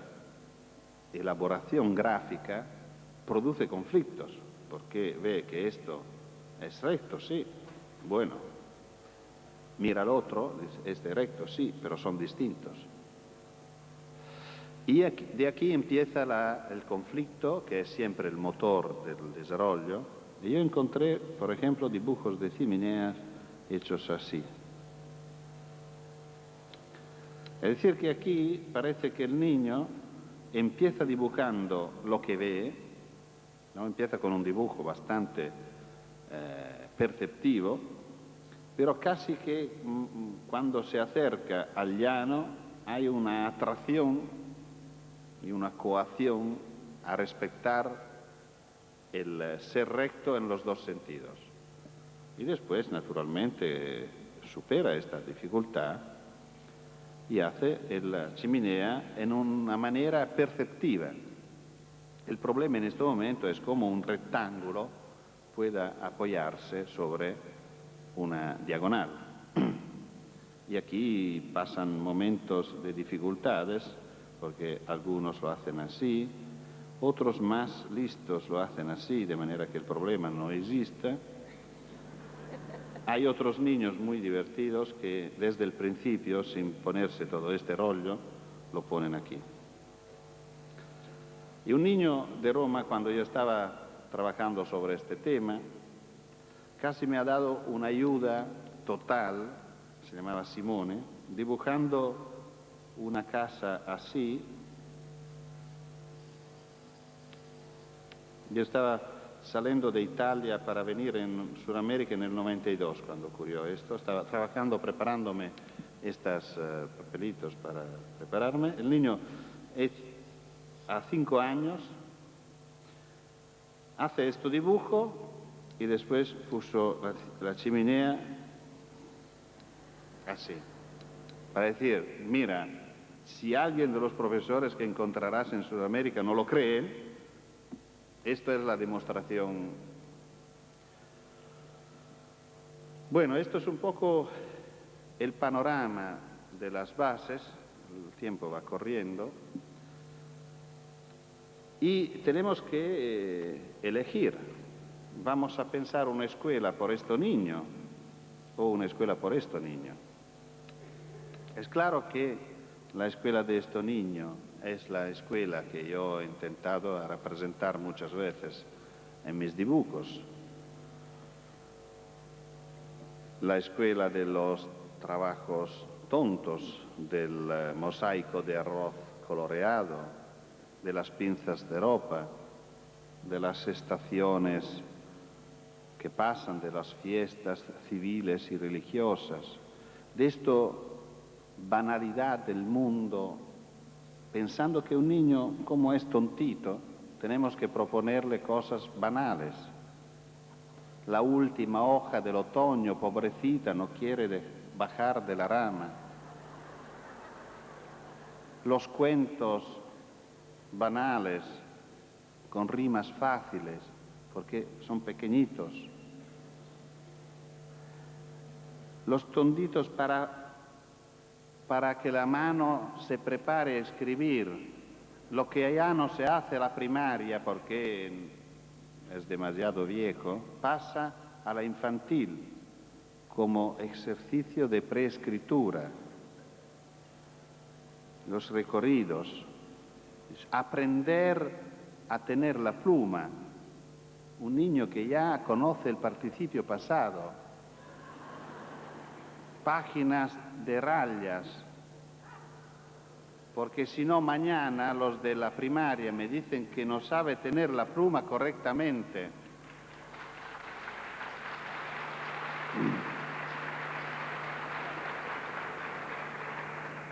elaboración gráfica produce conflictos, porque ve que esto es recto, sí, bueno, mira al otro, es recto, sí, pero son distintos. Y de aquí empieza el conflicto, que es siempre el motor del desarrollo. Y yo encontré, por ejemplo, dibujos de chimeneas hechos así. Es decir, que aquí parece que el niño empieza dibujando lo que ve, ¿no? Empieza con un dibujo bastante perceptivo, pero casi que cuando se acerca al llano hay una atracción y una coacción a respetar el ser recto en los dos sentidos. Y después, naturalmente, supera esta dificultad y hace la chimenea en una manera perceptiva. El problema en este momento es cómo un rectángulo pueda apoyarse sobre una diagonal. Y aquí pasan momentos de dificultades, porque algunos lo hacen así, otros más listos lo hacen así, de manera que el problema no exista. Hay otros niños muy divertidos que desde el principio, sin ponerse todo este rollo, lo ponen aquí. Y un niño de Roma, cuando yo estaba trabajando sobre este tema, casi me ha dado una ayuda total, se llamaba Simone, dibujando una casa así. Yo estaba saliendo de Italia para venir en Sudamérica en el 92, cuando ocurrió esto. Estaba trabajando, preparándome estos papelitos para prepararme. El niño a 5 años hace este dibujo y después puso la chimenea así, para decir, mira, si alguien de los profesores que encontrarás en Sudamérica no lo cree, esta es la demostración. Bueno, esto es un poco el panorama de las bases, el tiempo va corriendo, y tenemos que elegir. Vamos a pensar una escuela por este niño o una escuela por este niño. Es claro que la escuela de este niño es la escuela que yo he intentado representar muchas veces en mis dibujos. La escuela de los trabajos tontos, del mosaico de arroz coloreado, de las pinzas de ropa, de las estaciones que pasan, de las fiestas civiles y religiosas, de esta banalidad del mundo, pensando que un niño, como es tontito, tenemos que proponerle cosas banales. La última hoja del otoño, pobrecita, no quiere bajar de la rama. Los cuentos banales, con rimas fáciles, porque son pequeñitos. Los tonditos para que la mano se prepare a escribir, lo que ya no se hace a la primaria porque es demasiado viejo, pasa a la infantil como ejercicio de preescritura. Los recorridos, aprender a tener la pluma, un niño que ya conoce el participio pasado, páginas de rayas, porque si no mañana los de la primaria me dicen que no sabe tener la pluma correctamente.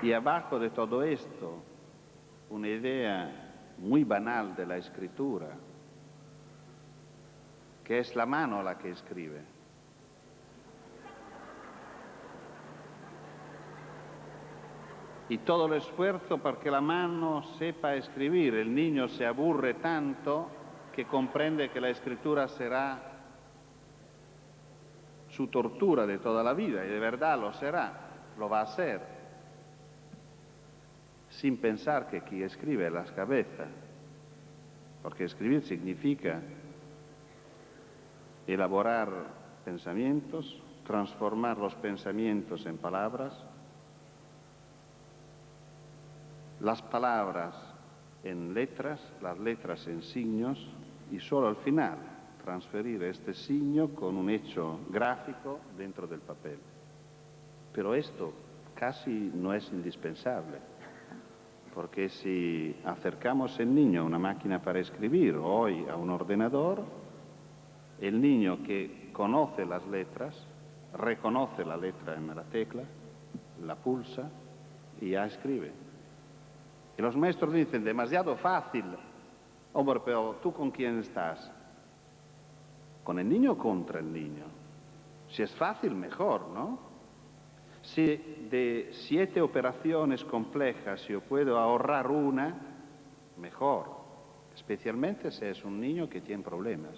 Y abajo de todo esto, una idea muy banal de la escritura, que es la mano la que escribe. Y todo el esfuerzo para que la mano sepa escribir. El niño se aburre tanto que comprende que la escritura será su tortura de toda la vida, y de verdad lo será, lo va a hacer, sin pensar que quien escribe es la cabeza. porque escribir significa elaborar pensamientos, transformar los pensamientos en palabras, las palabras en letras, las letras en signos y solo al final transferir este signo con un hecho gráfico dentro del papel. Pero esto casi no es indispensable, porque si acercamos el niño a una máquina para escribir o hoy a un ordenador, el niño que conoce las letras, reconoce la letra en la tecla, la pulsa y ya escribe. Y los maestros dicen, demasiado fácil. Hombre, pero ¿tú con quién estás? ¿Con el niño o contra el niño? Si es fácil, mejor, ¿no? Si de 7 operaciones complejas yo puedo ahorrar una, mejor. Especialmente si es un niño que tiene problemas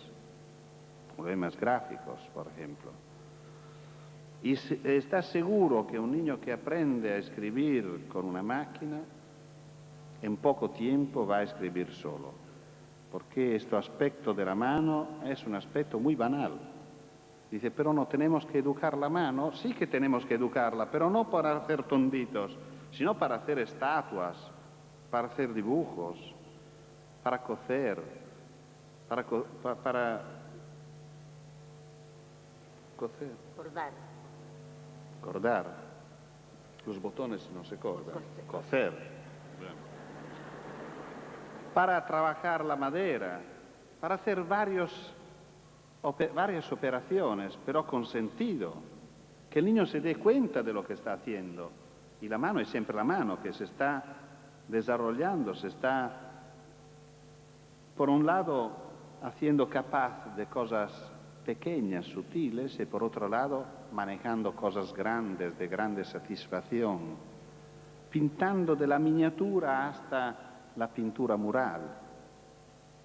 gráficos, por ejemplo. Y ¿estás seguro que un niño que aprende a escribir con una máquina, en poco tiempo va a escribir solo? Porque este aspecto de la mano es un aspecto muy banal. Dice, pero no tenemos que educar la mano. Sí que tenemos que educarla, pero no para hacer tonditos, sino para hacer estatuas, para hacer dibujos, para coser, para coser. Cordar. Los botones no se cortan. Coser. Para trabajar la madera, para hacer varias operaciones, pero con sentido, que el niño se dé cuenta de lo que está haciendo. Y la mano es siempre la mano, que se está desarrollando, se está, por un lado, haciendo capaz de cosas pequeñas, sutiles, y por otro lado, manejando cosas grandes, de grande satisfacción, pintando de la miniatura hasta la pintura mural.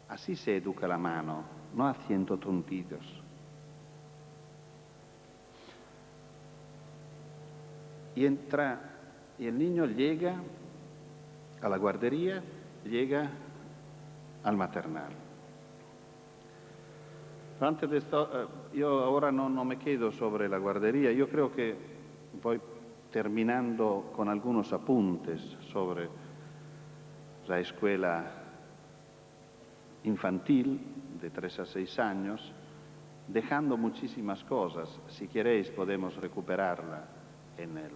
Así se educa la mano, no haciendo tontitos. Y el niño llega a la guardería, llega al maternal. Pero antes de esto, yo ahora no me quedo sobre la guardería, yo creo que voy terminando con algunos apuntes sobre la escuela infantil de 3 a 6 años, dejando muchísimas cosas. Si queréis podemos recuperarla en el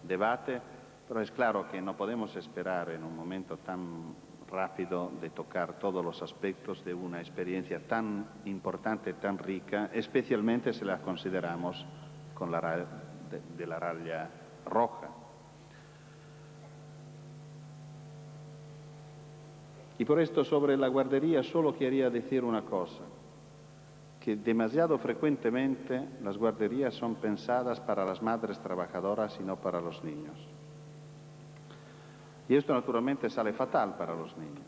debate, pero es claro que no podemos esperar en un momento tan rápido de tocar todos los aspectos de una experiencia tan importante, tan rica, especialmente si la consideramos con la raya roja. Y por esto sobre la guardería solo quería decir una cosa, que demasiado frecuentemente las guarderías son pensadas para las madres trabajadoras y no para los niños. Y esto naturalmente sale fatal para los niños.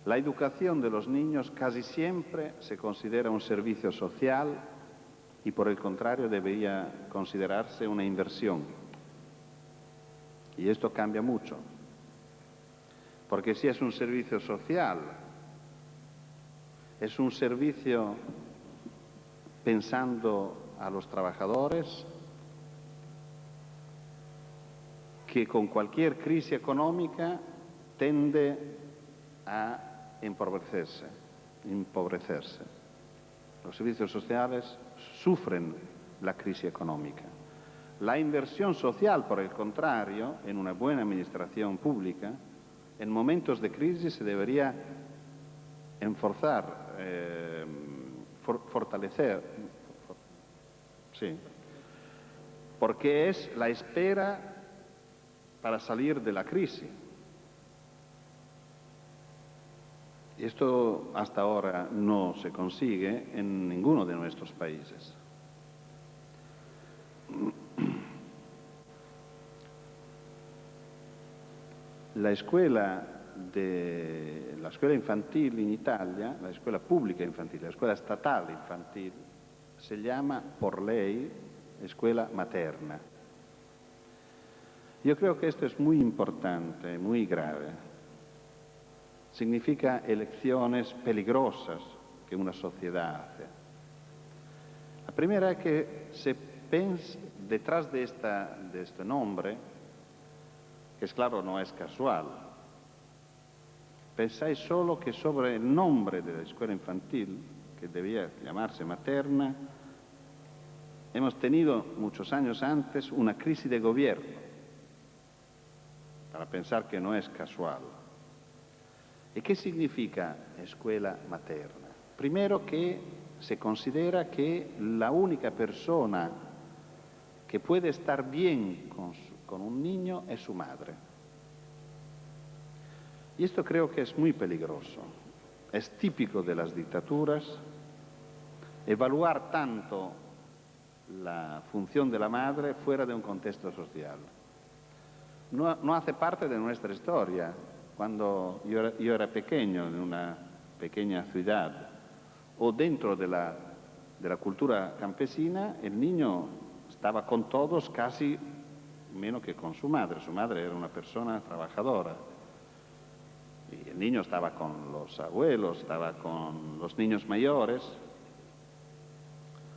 La educación de los niños casi siempre se considera un servicio social y por el contrario debería considerarse una inversión. Y esto cambia mucho. Porque si es un servicio social, es un servicio pensando a los trabajadores que con cualquier crisis económica tende a empobrecerse. Los servicios sociales sufren la crisis económica. La inversión social, por el contrario, en una buena administración pública, en momentos de crisis se debería enforzar, fortalecer, sí, porque es la espera para salir de la crisis. Y esto hasta ahora no se consigue en ninguno de nuestros países. La escuela infantil in Italia, la escuela pubblica infantile, la escuela statale infantil, se llama por ley escuela materna. Yo creo que esto es muy importante, muy grave. significa elecciones peligrosas que una sociedad hace. La primera es que se piensa detrás de este nombre, que es claro, no es casual. Pensáis solo que sobre el nombre de la escuela infantil, que debía llamarse Materna, hemos tenido muchos años antes una crisis de gobierno, para pensar que no es casual. ¿Y qué significa escuela materna? Primero que se considera que la única persona que puede estar bien con un niño es su madre. Y esto creo que es muy peligroso. Es típico de las dictaduras evaluar tanto la función de la madre fuera de un contexto social. No hace parte de nuestra historia. Cuando yo era pequeño, en una pequeña ciudad, o dentro de la cultura campesina, el niño estaba con todos casi menos que con su madre. Su madre era una persona trabajadora. Y el niño estaba con los abuelos, estaba con los niños mayores.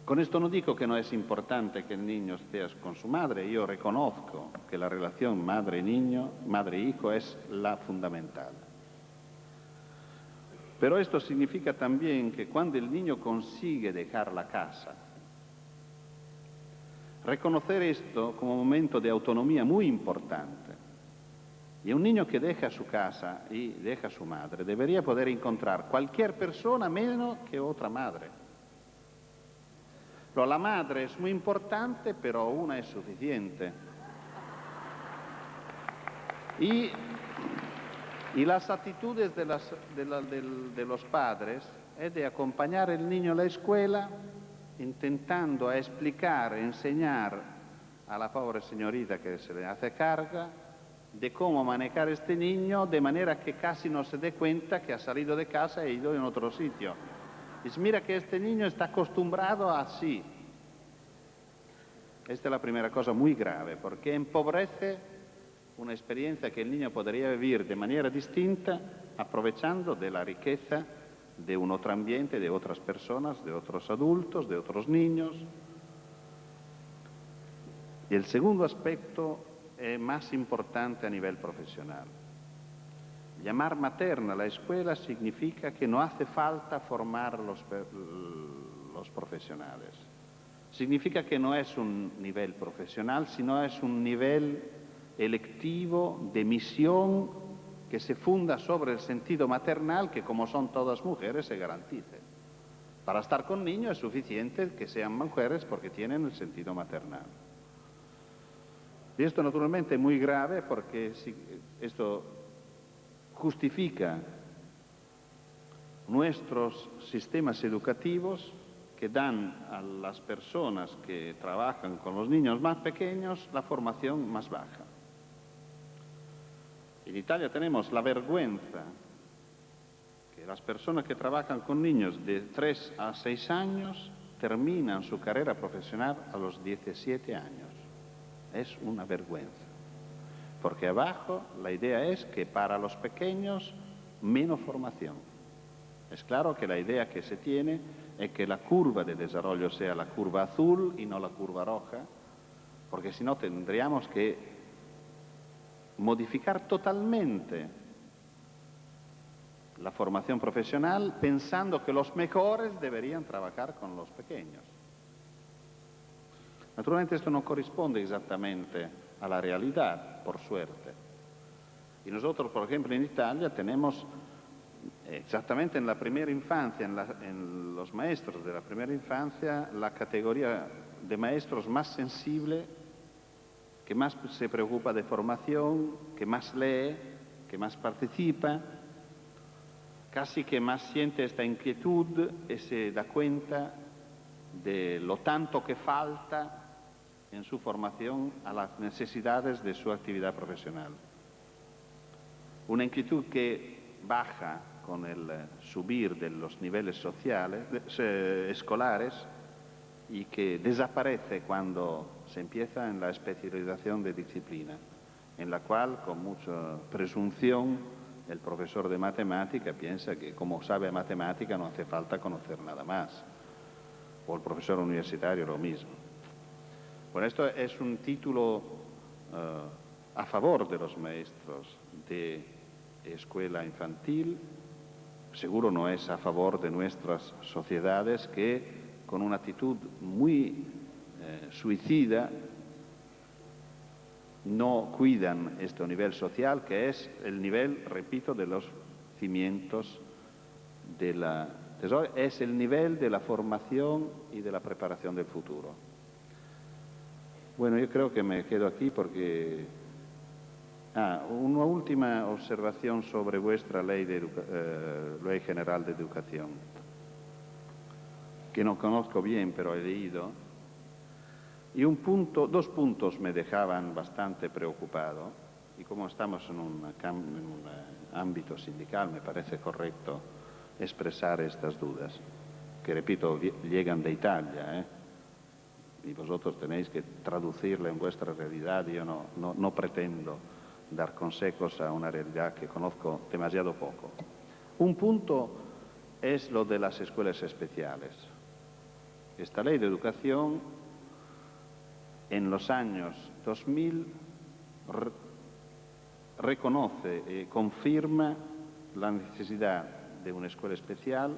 Con esto no digo que no es importante que el niño esté con su madre. Yo reconozco que la relación madre-niño, madre-hijo es la fundamental. Pero esto significa también que cuando el niño consigue dejar la casa, reconocer esto como un momento de autonomía muy importante. Y un niño que deja su casa y deja a su madre debería poder encontrar cualquier persona menos que otra madre. Pero la madre es muy importante, pero una es suficiente. Y las actitudes de los padres es de acompañar al niño a la escuela, intentando explicar, enseñar a la pobre señorita que se le hace carga de cómo manejar a este niño de manera que casi no se dé cuenta que ha salido de casa e ido en otro sitio. Dice, mira que este niño está acostumbrado a así. Esta es la primera cosa muy grave, porque empobrece una experiencia que el niño podría vivir de manera distinta, aprovechando de la riqueza de un otro ambiente, de otras personas, de otros adultos, de otros niños. Y el segundo aspecto es más importante a nivel profesional. Llamar materna a la escuela significa que no hace falta formar los profesionales. Significa que no es un nivel profesional, sino es un nivel electivo de misión que se funda sobre el sentido maternal que, como son todas mujeres, se garantice. Para estar con niños es suficiente que sean mujeres porque tienen el sentido maternal. Y esto naturalmente es muy grave porque esto justifica nuestros sistemas educativos que dan a las personas que trabajan con los niños más pequeños la formación más baja. En Italia tenemos la vergüenza que las personas que trabajan con niños de 3 a 6 años terminan su carrera profesional a los 17 años. Es una vergüenza. Porque abajo la idea es que para los pequeños menos formación. Es claro que la idea que se tiene es que la curva de desarrollo sea la curva azul y no la curva roja, porque si no tendríamos que modificar totalmente la formación profesional pensando que los mejores deberían trabajar con los pequeños. Naturalmente esto no corresponde exactamente a la realidad, por suerte. Y nosotros, por ejemplo, en Italia tenemos exactamente en la primera infancia, en los maestros de la primera infancia, la categoría de maestros más sensible, que más se preocupa de formación, que más lee, que más participa, casi que más siente esta inquietud y se da cuenta de lo tanto que falta en su formación a las necesidades de su actividad profesional. Una inquietud que baja con el subir de los niveles sociales, escolares, y que desaparece cuando se empieza en la especialización de disciplina, en la cual, con mucha presunción, el profesor de matemática piensa que como sabe matemática no hace falta conocer nada más. O el profesor universitario lo mismo. Bueno, esto es un título a favor de los maestros de escuela infantil. Seguro no es a favor de nuestras sociedades que con una actitud muy suicida no cuidan este nivel social, que es el nivel, repito, de los cimientos de la... Es el nivel de la formación y de la preparación del futuro. Bueno, yo creo que me quedo aquí porque... una última observación sobre vuestra ley general de educación, que no conozco bien, pero he leído. Y dos puntos me dejaban bastante preocupado, y como estamos en un ámbito sindical, me parece correcto expresar estas dudas, que repito, llegan de Italia, y vosotros tenéis que traducirla en vuestra realidad. Yo no pretendo dar consejos a una realidad que conozco demasiado poco. Un punto es lo de las escuelas especiales. Esta ley de educación en los años 2000 reconoce y confirma la necesidad de una escuela especial,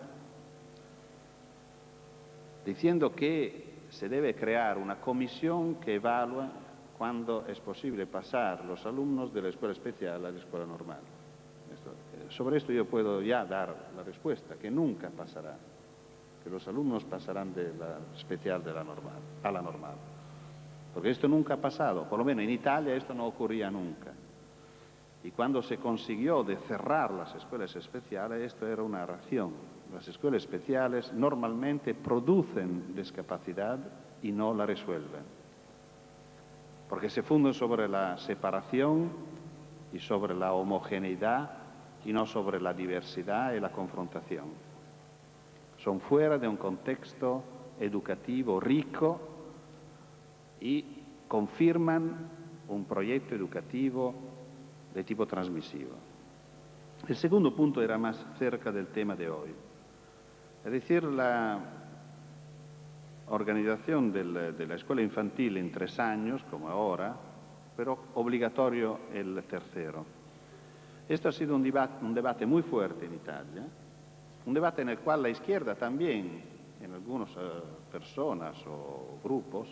diciendo que se debe crear una comisión que evalúa cuando es posible pasar los alumnos de la escuela especial a la escuela normal. Sobre esto yo puedo ya dar la respuesta, que nunca pasará, que los alumnos pasarán de la especial a la normal. Porque esto nunca ha pasado, por lo menos en Italia esto no ocurría nunca. Y cuando se consiguió de cerrar las escuelas especiales, esto era una ración. Las escuelas especiales normalmente producen discapacidad y no la resuelven. Porque se fundan sobre la separación y sobre la homogeneidad y no sobre la diversidad y la confrontación. Son fuera de un contexto educativo rico y confirman un proyecto educativo de tipo transmisivo. El segundo punto era más cerca del tema de hoy. Es decir, la organización de la escuela infantil en 3 años, como ahora, pero obligatorio el tercero. Esto ha sido un debate muy fuerte en Italia, un debate en el cual la izquierda también, en algunas personas o grupos,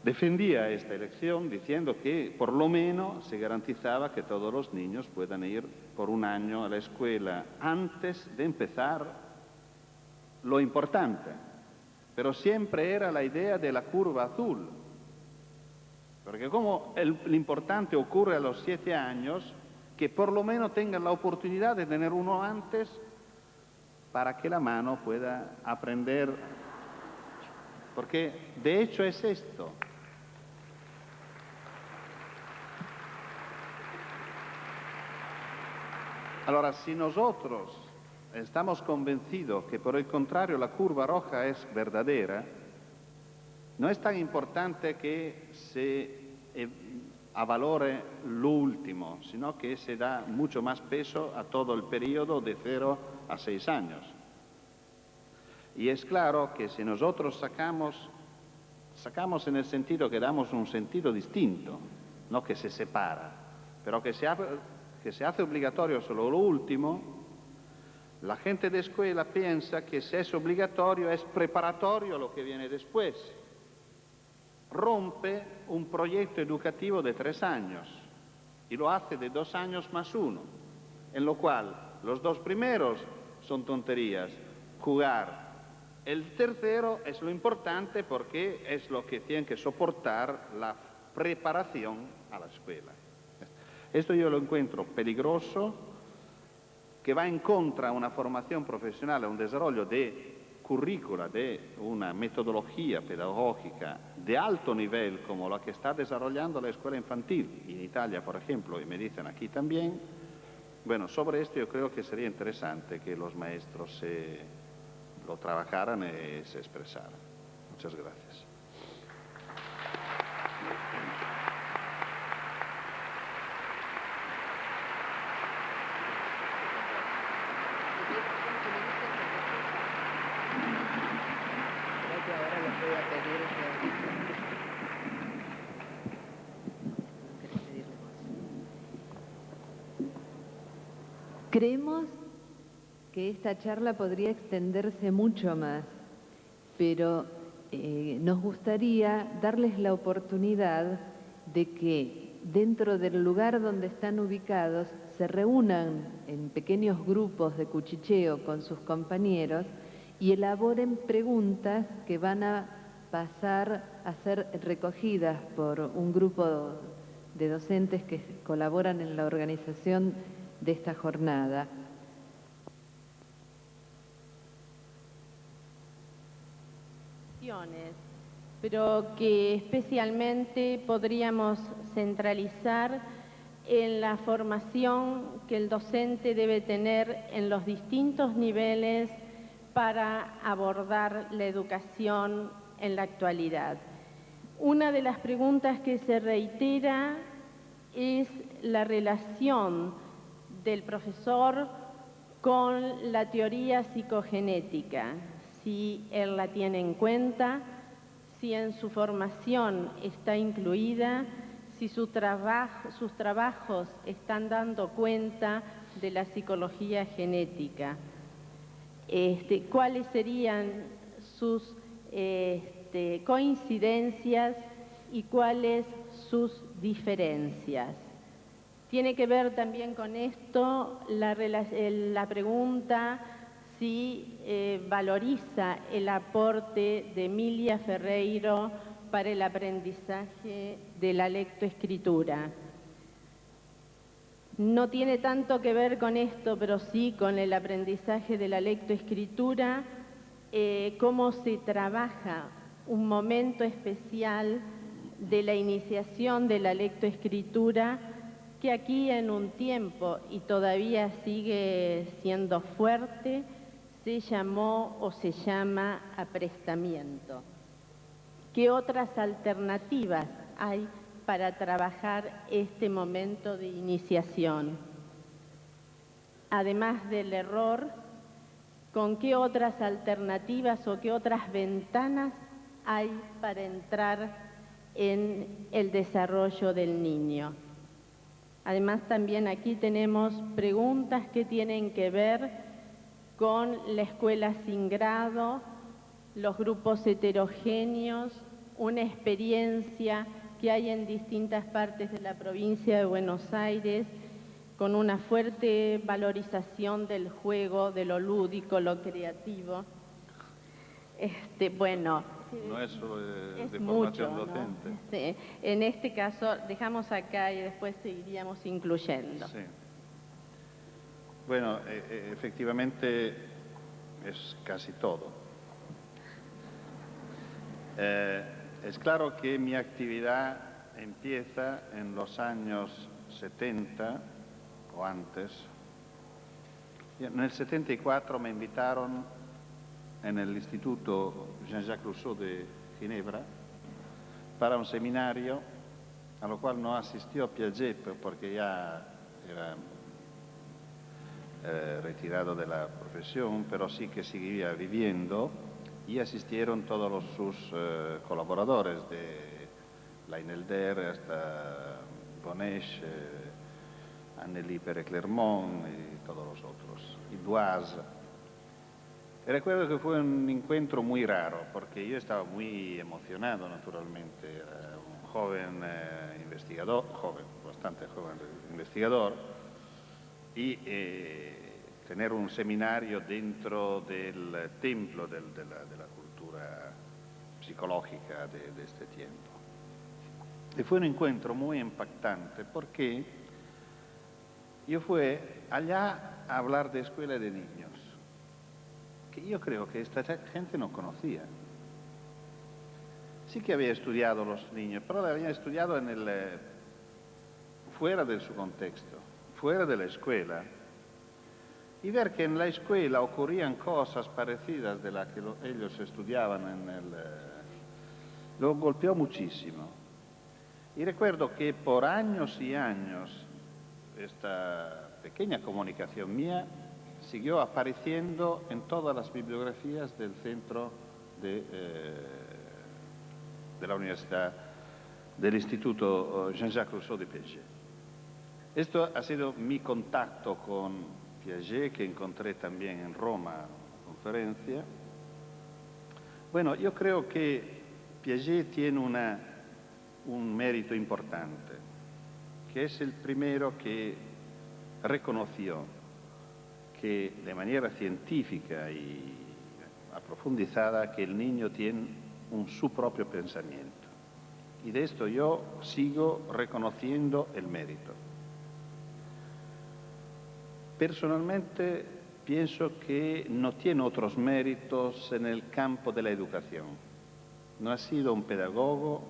defendía esta elección diciendo que por lo menos se garantizaba que todos los niños puedan ir por 1 año a la escuela antes de empezar lo importante. Pero siempre era la idea de la curva azul. Porque como lo importante ocurre a los 7 años, que por lo menos tengan la oportunidad de tener uno antes para que la mano pueda aprender. Porque de hecho es esto. Ahora, si nosotros estamos convencidos que por el contrario la curva roja es verdadera, no es tan importante que se avalore lo último, sino que se da mucho más peso a todo el periodo de 0 a 6 años. Y es claro que si nosotros sacamos en el sentido que damos un sentido distinto, no que se separa, pero que se hace obligatorio solo lo último, la gente de escuela piensa que si es obligatorio es preparatorio lo que viene después. Rompe un proyecto educativo de 3 años y lo hace de 2 años más 1, en lo cual los 2 primeros son tonterías, jugar. El tercero es lo importante porque es lo que tiene que soportar la preparación a la escuela. Esto yo lo encuentro peligroso, que va en contra de una formación profesional, un desarrollo de currícula, de una metodología pedagógica de alto nivel como la que está desarrollando la escuela infantil, en Italia, por ejemplo, y me dicen aquí también. Bueno, sobre esto yo creo que sería interesante que los maestros lo trabajaran y se expresaran. Muchas gracias. Creemos que esta charla podría extenderse mucho más, pero nos gustaría darles la oportunidad de que dentro del lugar donde están ubicados se reúnan en pequeños grupos de cuchicheo con sus compañeros y elaboren preguntas que van a pasar a ser recogidas por un grupo de docentes que colaboran en la organización de esta jornada. Pero que especialmente podríamos centralizar en la formación que el docente debe tener en los distintos niveles para abordar la educación en la actualidad. Una de las preguntas que se reitera es la relación del profesor con la teoría psicogenética, si él la tiene en cuenta, si en su formación está incluida, si sus trabajos están dando cuenta de la psicología genética. ¿Cuáles serían sus coincidencias y cuáles sus diferencias? Tiene que ver también con esto la pregunta si valoriza el aporte de Emilia Ferreiro para el aprendizaje de la lectoescritura. No tiene tanto que ver con esto, pero sí con el aprendizaje de la lectoescritura, cómo se trabaja un momento especial de la iniciación de la lectoescritura, que aquí en un tiempo, y todavía sigue siendo fuerte, se llamó o se llama aprestamiento. ¿Qué otras alternativas hay para trabajar este momento de iniciación? Además del error, ¿con qué otras alternativas o qué otras ventanas hay para entrar en el desarrollo del niño? Además, también aquí tenemos preguntas que tienen que ver con la escuela sin grado, los grupos heterogéneos, una experiencia que hay en distintas partes de la provincia de Buenos Aires, con una fuerte valorización del juego, de lo lúdico, lo creativo. Bueno, no es solo de mucho, formación docente. ¿no? Sí. En este caso dejamos acá y después seguiríamos incluyendo. Sí. Bueno, efectivamente es casi todo. Es claro que mi actividad empieza en los años 70 o antes. En el 74 me invitaron en el Instituto Jean-Jacques Rousseau de Ginebra para un seminario a lo cual no asistió Piaget porque ya era retirado de la profesión, pero sí que seguía viviendo, y asistieron todos sus colaboradores, de Lainelder hasta Bonesch, Anneli Pérez-Clermont y todos los otros, y Duaz. Y recuerdo que fue un encuentro muy raro, porque yo estaba muy emocionado, naturalmente. Era un joven investigador, bastante joven investigador, y tener un seminario dentro del templo de la cultura psicológica de este tiempo. Y fue un encuentro muy impactante, porque yo fui allá a hablar de escuela de niños, que yo creo que esta gente no conocía. Sí que había estudiado los niños, pero lo había estudiado fuera de su contexto, fuera de la escuela. Y ver que en la escuela ocurrían cosas parecidas de las que ellos estudiaban lo golpeó muchísimo. Y recuerdo que por años y años esta pequeña comunicación mía siguió apareciendo en todas las bibliografías del centro de la universidad, del Instituto Jean-Jacques Rousseau de Piaget. Esto ha sido mi contacto con Piaget, que encontré también en Roma, en una conferencia. Bueno, yo creo que Piaget tiene un mérito importante, que es el primero que reconoció que de manera científica y aprofundizada que el niño tiene su propio pensamiento. Y de esto yo sigo reconociendo el mérito. Personalmente pienso que no tiene otros méritos en el campo de la educación. No ha sido un pedagogo,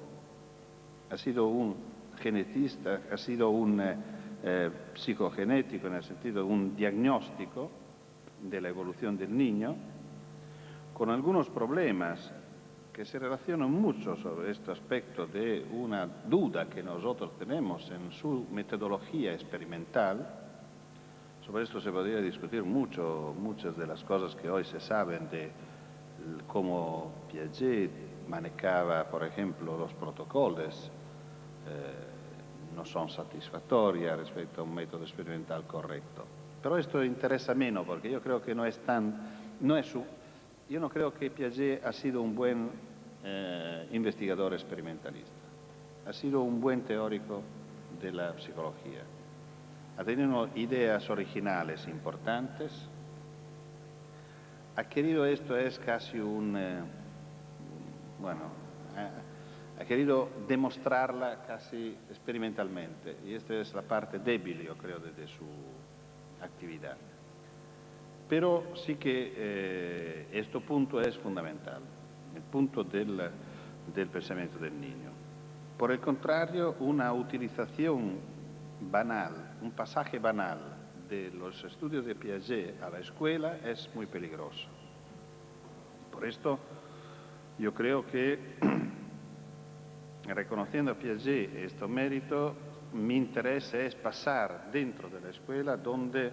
ha sido un genetista, ha sido un psicogenético, en el sentido de un diagnóstico de la evolución del niño, con algunos problemas que se relacionan mucho sobre este aspecto de una duda que nosotros tenemos en su metodología experimental. Sobre esto se podría discutir mucho, muchas de las cosas que hoy se saben de cómo Piaget manejaba, por ejemplo, los protocolos, no son satisfactorias respecto a un método experimental correcto. Pero esto interesa menos porque yo creo que yo no creo que Piaget ha sido un buen investigador experimentalista, ha sido un buen teórico de la psicología. Ha tenido ideas originales importantes, ha querido, esto es casi ha querido demostrarla casi experimentalmente, y esta es la parte débil, yo creo, de su actividad. Pero sí que este punto es fundamental, el punto del pensamiento del niño. Por el contrario, una utilización banal, un pasaje banal de los estudios de Piaget a la escuela es muy peligroso. Por esto, yo creo que, reconociendo a Piaget este mérito, mi interés es pasar dentro de la escuela donde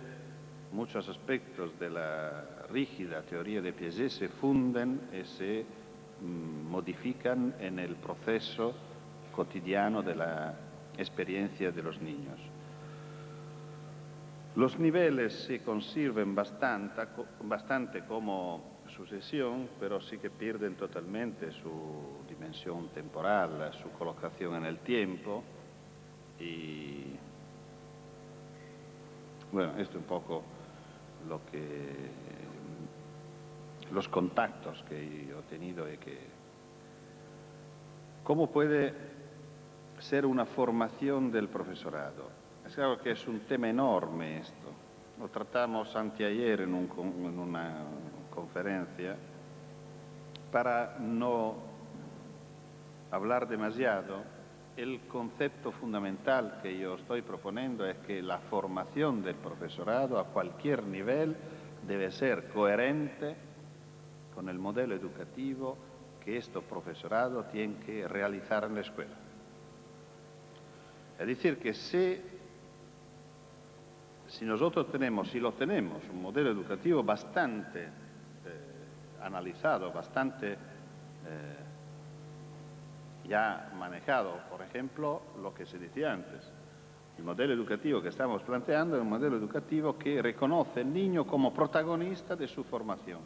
muchos aspectos de la rígida teoría de Piaget se funden y se modifican en el proceso cotidiano de la experiencia de los niños. Los niveles se conservan bastante como sucesión, pero sí que pierden totalmente su dimensión temporal, su colocación en el tiempo. Y bueno, esto es un poco los contactos que yo he tenido y que cómo puede ser una formación del profesorado. Es claro que es un tema enorme esto. Lo tratamos anteayer en una conferencia. Para no hablar demasiado, el concepto fundamental que yo estoy proponiendo es que la formación del profesorado a cualquier nivel debe ser coherente con el modelo educativo que este profesorado tiene que realizar en la escuela. Es decir, que si nosotros tenemos un modelo educativo bastante analizado, bastante ya manejado, por ejemplo, lo que se decía antes, el modelo educativo que estamos planteando es un modelo educativo que reconoce al niño como protagonista de su formación,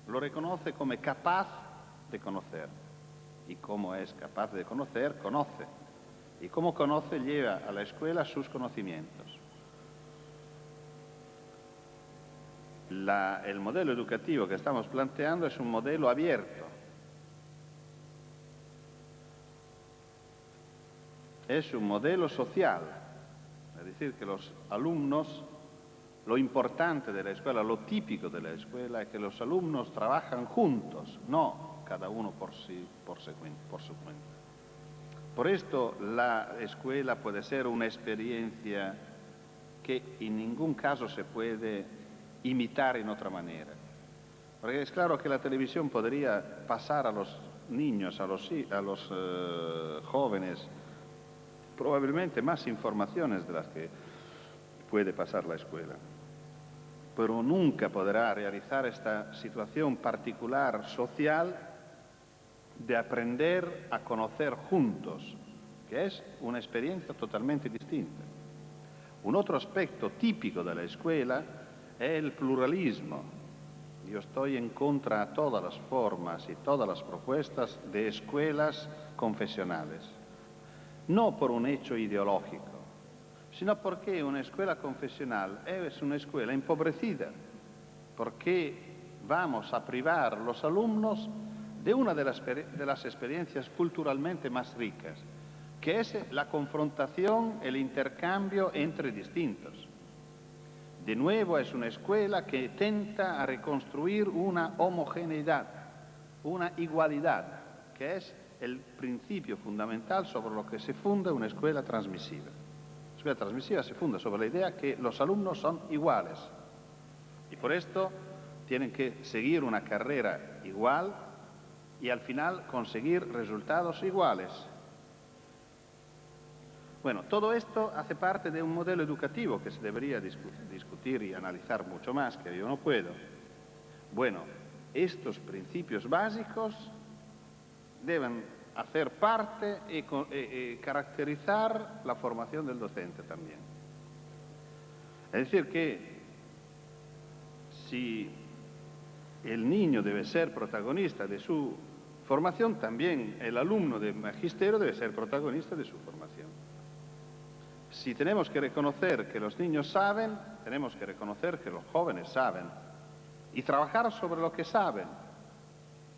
lo reconoce como capaz de conocer, y como es capaz de conocer, conoce, y como conoce lleva a la escuela sus conocimientos. El modelo educativo que estamos planteando es un modelo abierto. Es un modelo social, es decir, que los alumnos, lo importante de la escuela, lo típico de la escuela es que los alumnos trabajan juntos, no cada uno por su cuenta. Por esto la escuela puede ser una experiencia que en ningún caso se puede imitar en otra manera. Porque es claro que la televisión podría pasar a los niños, a los jóvenes, probablemente más informaciones de las que puede pasar la escuela. Pero nunca podrá realizar esta situación particular social de aprender a conocer juntos, que es una experiencia totalmente distinta. Un otro aspecto típico de la escuela es el pluralismo. Yo estoy en contra de todas las formas y todas las propuestas de escuelas confesionales. No por un hecho ideológico, sino porque una escuela confesional es una escuela empobrecida, porque vamos a privar a los alumnos de una de las experiencias culturalmente más ricas, que es la confrontación, el intercambio entre distintos. De nuevo, es una escuela que tenta a reconstruir una homogeneidad, una igualdad, que es el principio fundamental sobre lo que se funda una escuela transmisiva. La escuela transmisiva se funda sobre la idea que los alumnos son iguales y por esto tienen que seguir una carrera igual y al final conseguir resultados iguales. Bueno, todo esto hace parte de un modelo educativo que se debería discutir y analizar mucho más, que yo no puedo. Bueno, estos principios básicos deben hacer parte y caracterizar la formación del docente también. Es decir, que si el niño debe ser protagonista de su formación, también el alumno de magisterio debe ser protagonista de su formación. Si tenemos que reconocer que los niños saben, tenemos que reconocer que los jóvenes saben y trabajar sobre lo que saben.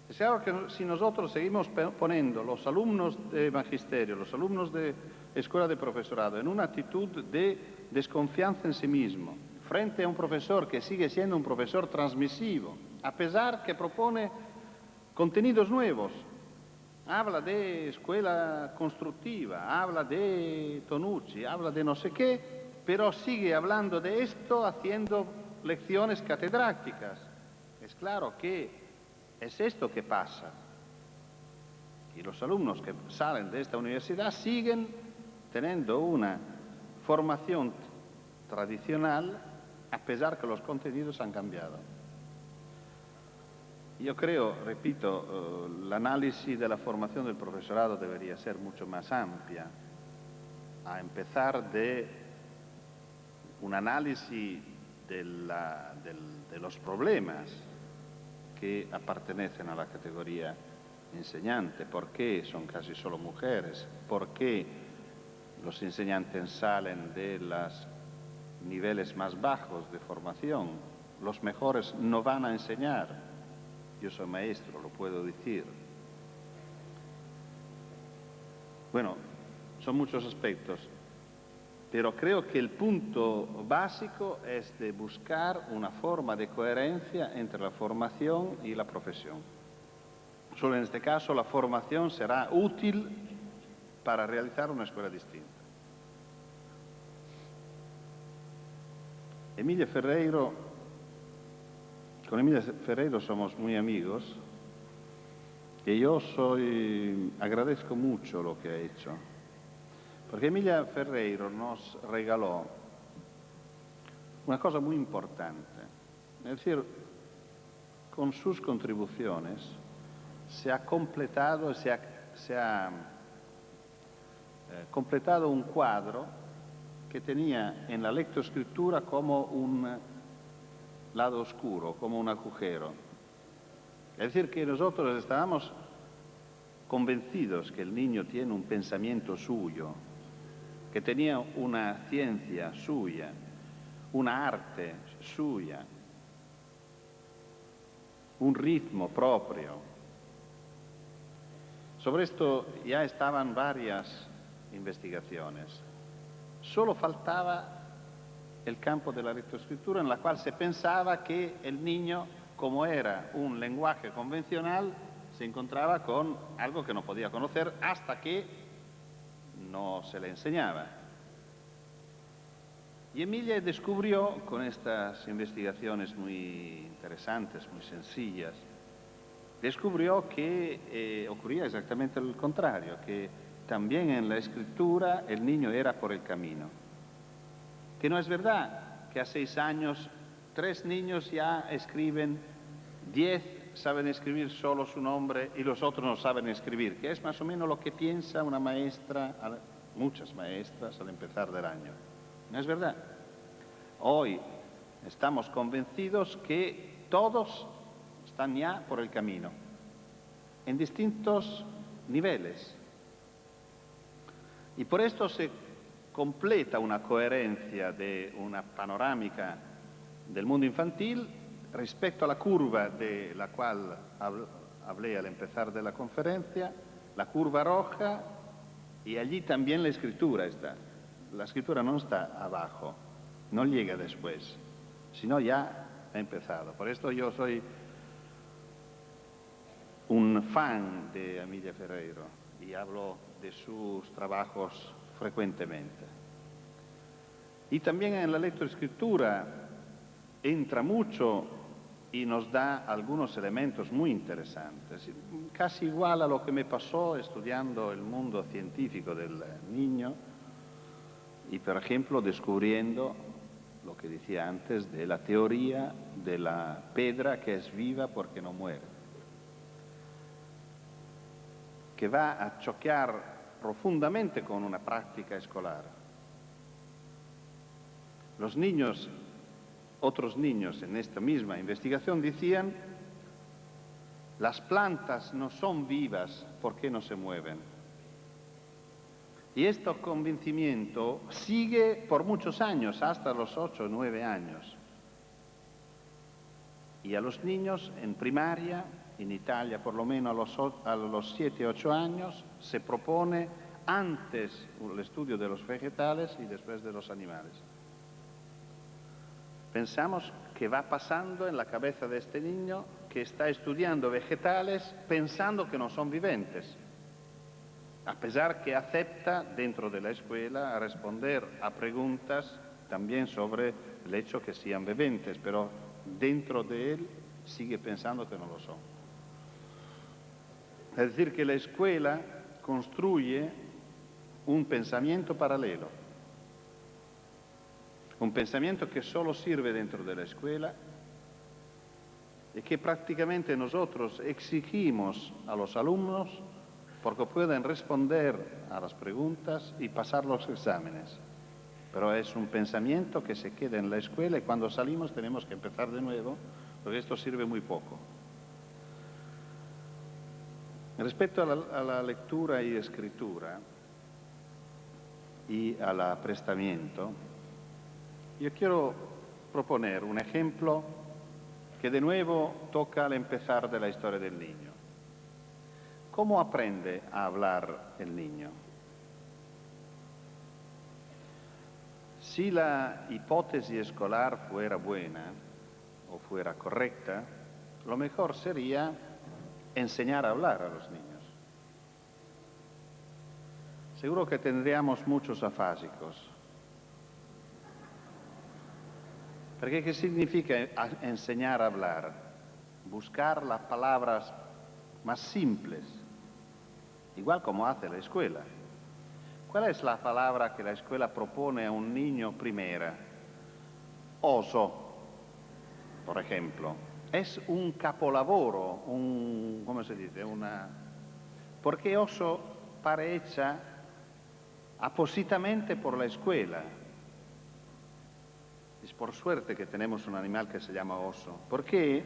Es claro que si nosotros seguimos poniendo los alumnos de magisterio, los alumnos de escuela de profesorado en una actitud de desconfianza en sí mismo, frente a un profesor que sigue siendo un profesor transmisivo, a pesar que propone contenidos nuevos, habla de escuela constructiva, habla de Tonucci, habla de no sé qué, pero sigue hablando de esto haciendo lecciones catedráticas. Es claro que es esto que pasa. Y los alumnos que salen de esta universidad siguen teniendo una formación tradicional a pesar que los contenidos han cambiado. Yo creo, repito, el análisis de la formación del profesorado debería ser mucho más amplia, a empezar de un análisis de los problemas que pertenecen a la categoría enseñante. ¿Por qué son casi solo mujeres? ¿Por qué los enseñantes salen de los niveles más bajos de formación? Los mejores no van a enseñar. Yo soy maestro, lo puedo decir. Bueno, son muchos aspectos, pero creo que el punto básico es de buscar una forma de coherencia entre la formación y la profesión. Solo en este caso la formación será útil para realizar una escuela distinta. Con Emilia Ferreiro somos muy amigos y yo agradezco mucho lo que ha hecho, porque Emilia Ferreiro nos regaló una cosa muy importante, es decir, con sus contribuciones se ha completado un cuadro que tenía en la lectoescritura como un lado oscuro, como un agujero. Es decir, que nosotros estábamos convencidos que el niño tiene un pensamiento suyo, que tenía una ciencia suya, una arte suya, un ritmo propio. Sobre esto ya estaban varias investigaciones. Solo faltaba el campo de la lectoescritura, en la cual se pensaba que el niño, como era un lenguaje convencional, se encontraba con algo que no podía conocer hasta que no se le enseñaba. Y Emilia descubrió, con estas investigaciones muy interesantes, muy sencillas, descubrió que ocurría exactamente lo contrario, que también en la escritura el niño era por el camino. Que no es verdad que a 6 años 3 niños ya escriben, 10 saben escribir solo su nombre y los otros no saben escribir, que es más o menos lo que piensa una maestra, muchas maestras al empezar del año. No es verdad. Hoy Estamos convencidos que todos están ya por el camino, en distintos niveles. Y por esto se completa una coherencia de una panorámica del mundo infantil respecto a la curva de la cual hablé al empezar de la conferencia, la curva roja, y allí también la escritura está. La escritura no está abajo, no llega después, sino ya ha empezado. Por esto yo soy un fan de Emilia Ferreiro y hablo de sus trabajos frecuentemente. Y también en la lectoescritura entra mucho y nos da algunos elementos muy interesantes, casi igual a lo que me pasó estudiando el mundo científico del niño y, por ejemplo, descubriendo lo que decía antes de la teoría de la piedra que es viva porque no muere, que va a chocar profundamente con una práctica escolar. Los niños, otros niños en esta misma investigación decían, las plantas no son vivas porque no se mueven. Y este convencimiento sigue por muchos años, hasta los 8 o 9 años. Y a los niños en primaria, en Italia por lo menos a los 7 o 8 años, se propone antes el estudio de los vegetales y después de los animales. Pensamos que va pasando en la cabeza de este niño que está estudiando vegetales pensando que no son viventes, a pesar que acepta dentro de la escuela a responder a preguntas también sobre el hecho que sean viventes, pero dentro de él sigue pensando que no lo son. Es decir, que la escuela construye un pensamiento paralelo, un pensamiento que solo sirve dentro de la escuela y que prácticamente nosotros exigimos a los alumnos porque pueden responder a las preguntas y pasar los exámenes. Pero es un pensamiento que se queda en la escuela y cuando salimos tenemos que empezar de nuevo, porque esto sirve muy poco. Respecto a la lectura y escritura y al aprestamiento, yo quiero proponer un ejemplo que de nuevo toca al empezar de la historia del niño. ¿Cómo aprende a hablar el niño? Si la hipótesis escolar fuera buena o fuera correcta, lo mejor sería enseñar a hablar a los niños. Seguro que tendríamos muchos afásicos. Porque ¿qué significa enseñar a hablar? Buscar las palabras más simples, igual como hace la escuela. ¿Cuál es la palabra que la escuela propone a un niño primera? Oso, por ejemplo. Es un capolavoro, ¿cómo se dice? Porque oso para hecha appositamente por la escuela. Es por suerte que tenemos un animal que se llama oso, porque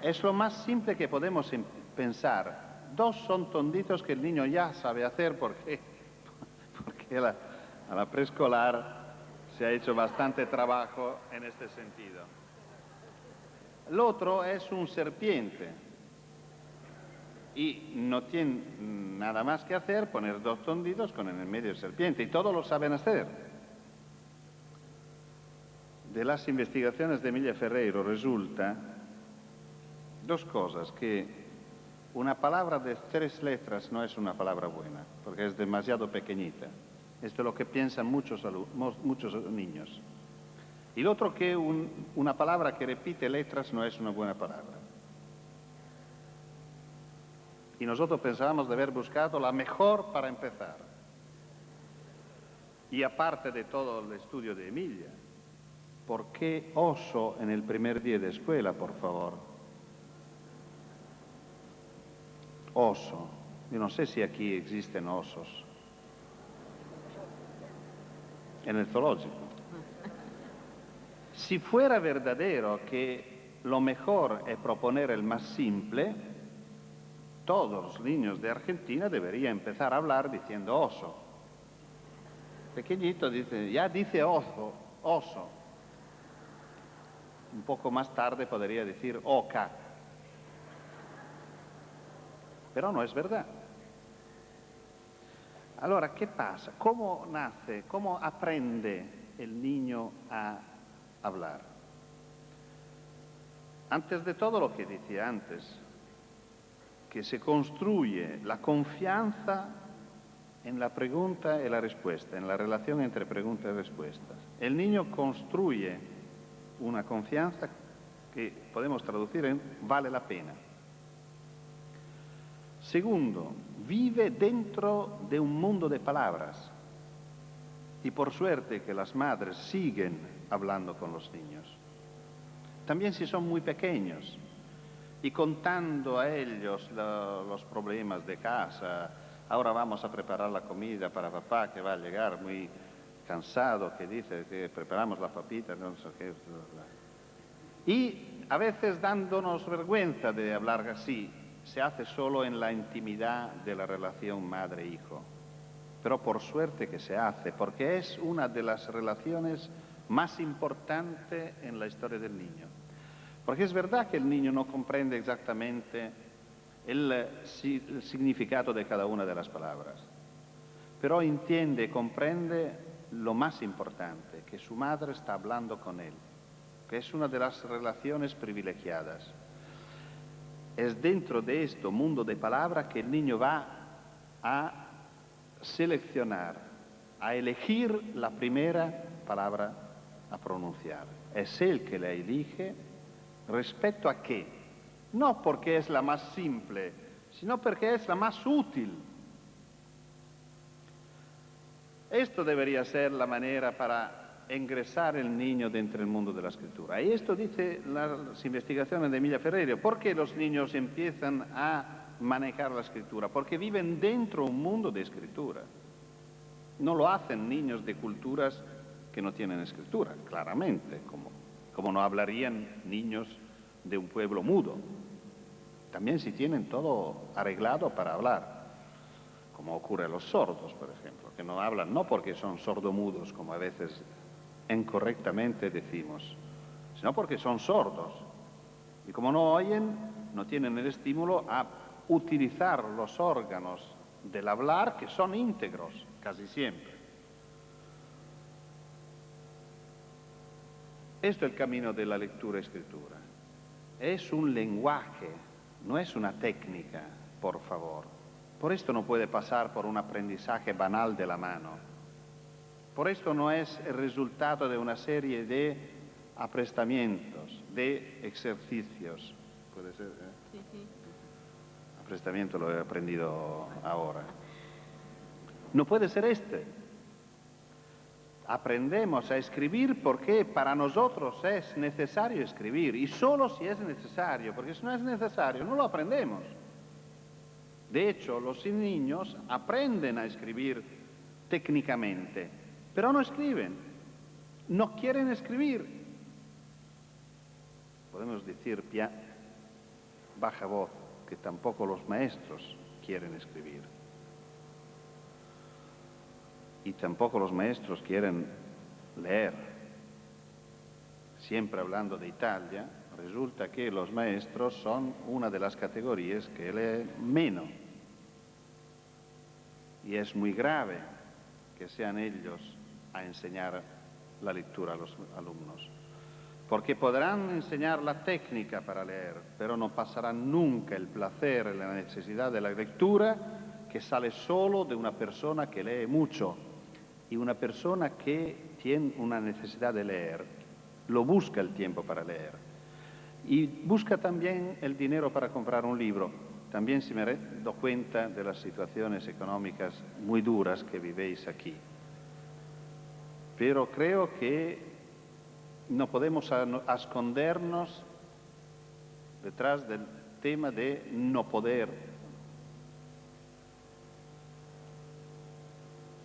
es lo más simple que podemos pensar. 2 son tonditos que el niño ya sabe hacer porque a la preescolar se ha hecho bastante trabajo en este sentido. El otro es un serpiente y no tiene nada más que hacer, poner 2 tonditos con en el medio el serpiente y todos lo saben hacer. De las investigaciones de Emilia Ferreiro resulta 2 cosas, que una palabra de 3 letras no es una palabra buena, porque es demasiado pequeñita. Esto es lo que piensan muchos niños. Y lo otro, que una palabra que repite letras no es una buena palabra. Y nosotros pensábamos de haber buscado la mejor para empezar. Y aparte de todo el estudio de Emilia, ¿por qué oso en el primer día de escuela, por favor? Oso. Yo no sé si aquí existen osos. En el zoológico. Si fuera verdadero que lo mejor es proponer el más simple, todos los niños de Argentina deberían empezar a hablar diciendo oso. Pequeñito dice, ya dice oso, oso. Un poco más tarde podría decir oca. Pero no es verdad. Allora, ¿qué pasa? ¿Cómo nace, cómo aprende el niño a hablar? Antes de todo lo que decía antes, que se construye la confianza en la pregunta y la respuesta, en la relación entre preguntas y respuestas. El niño construye una confianza que podemos traducir en vale la pena. Segundo, vive dentro de un mundo de palabras. Y por suerte que las madres siguen hablando con los niños. También si son muy pequeños y contando a ellos los problemas de casa. Ahora vamos a preparar la comida para papá que va a llegar muy cansado, que dice que preparamos la papita, no sé qué. Y a veces dándonos vergüenza de hablar así, se hace solo en la intimidad de la relación madre-hijo. Pero por suerte que se hace, porque es una de las relaciones más importantes en la historia del niño. Porque es verdad que el niño no comprende exactamente el significado de cada una de las palabras, pero entiende y comprende lo más importante, que su madre está hablando con él, que es una de las relaciones privilegiadas. Es dentro de este mundo de palabras que el niño va a seleccionar, a elegir la primera palabra a pronunciar. Es él que la elige. ¿Respecto a qué? No porque es la más simple, sino porque es la más útil. Esto debería ser la manera para ingresar el niño dentro del mundo de la escritura. Y esto dice las investigaciones de Emilia Ferreira. ¿Por qué los niños empiezan a manejar la escritura? Porque viven dentro de un mundo de escritura. No lo hacen niños de culturas que no tienen escritura, claramente, como no hablarían niños de un pueblo mudo. También si tienen todo arreglado para hablar, como ocurre a los sordos, por ejemplo, que no hablan no porque son sordomudos, como a veces incorrectamente decimos, sino porque son sordos. Y como no oyen, no tienen el estímulo a utilizar los órganos del hablar, que son íntegros, casi siempre. Esto es el camino de la lectura-escritura. Es un lenguaje, no es una técnica, por favor. Por esto no puede pasar por un aprendizaje banal de la mano. Por esto no es el resultado de una serie de aprestamientos, de ejercicios. ¿Puede ser? Sí, sí. Aprestamiento lo he aprendido ahora. No puede ser este. Aprendemos a escribir porque para nosotros es necesario escribir, y solo si es necesario, porque si no es necesario no lo aprendemos. De hecho, los niños aprenden a escribir técnicamente, pero no escriben, no quieren escribir. Podemos decir baja voz que tampoco los maestros quieren escribir. Y tampoco los maestros quieren leer. Siempre hablando de Italia, resulta que los maestros son una de las categorías que lee menos. Y es muy grave que sean ellos a enseñar la lectura a los alumnos. Porque podrán enseñar la técnica para leer, pero no pasarán nunca el placer y la necesidad de la lectura que sale solo de una persona que lee mucho. Y una persona que tiene una necesidad de leer, lo busca el tiempo para leer. Y busca también el dinero para comprar un libro. También si me doy cuenta de las situaciones económicas muy duras que vivéis aquí. Pero creo que no podemos escondernos detrás del tema de no poder.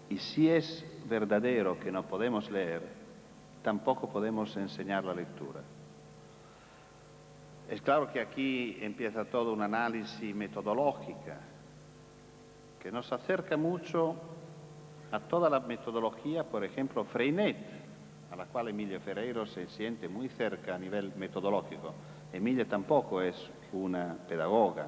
Y si es verdadero que no podemos leer, tampoco podemos enseñar la lectura. Es claro que aquí empieza todo un análisis metodológica que nos acerca mucho a toda la metodología, por ejemplo, Freinet, a la cual Emilia Ferreiro se siente muy cerca a nivel metodológico. Emilia tampoco es una pedagoga.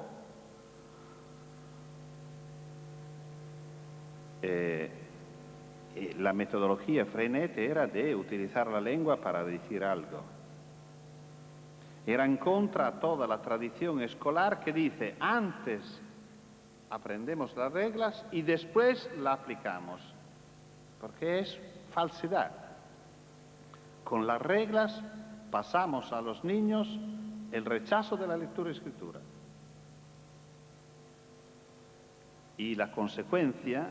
La metodología Freinet era de utilizar la lengua para decir algo. Era en contra a toda la tradición escolar que dice, antes aprendemos las reglas y después la aplicamos, porque es falsedad. Con las reglas pasamos a los niños el rechazo de la lectura y escritura. Y la consecuencia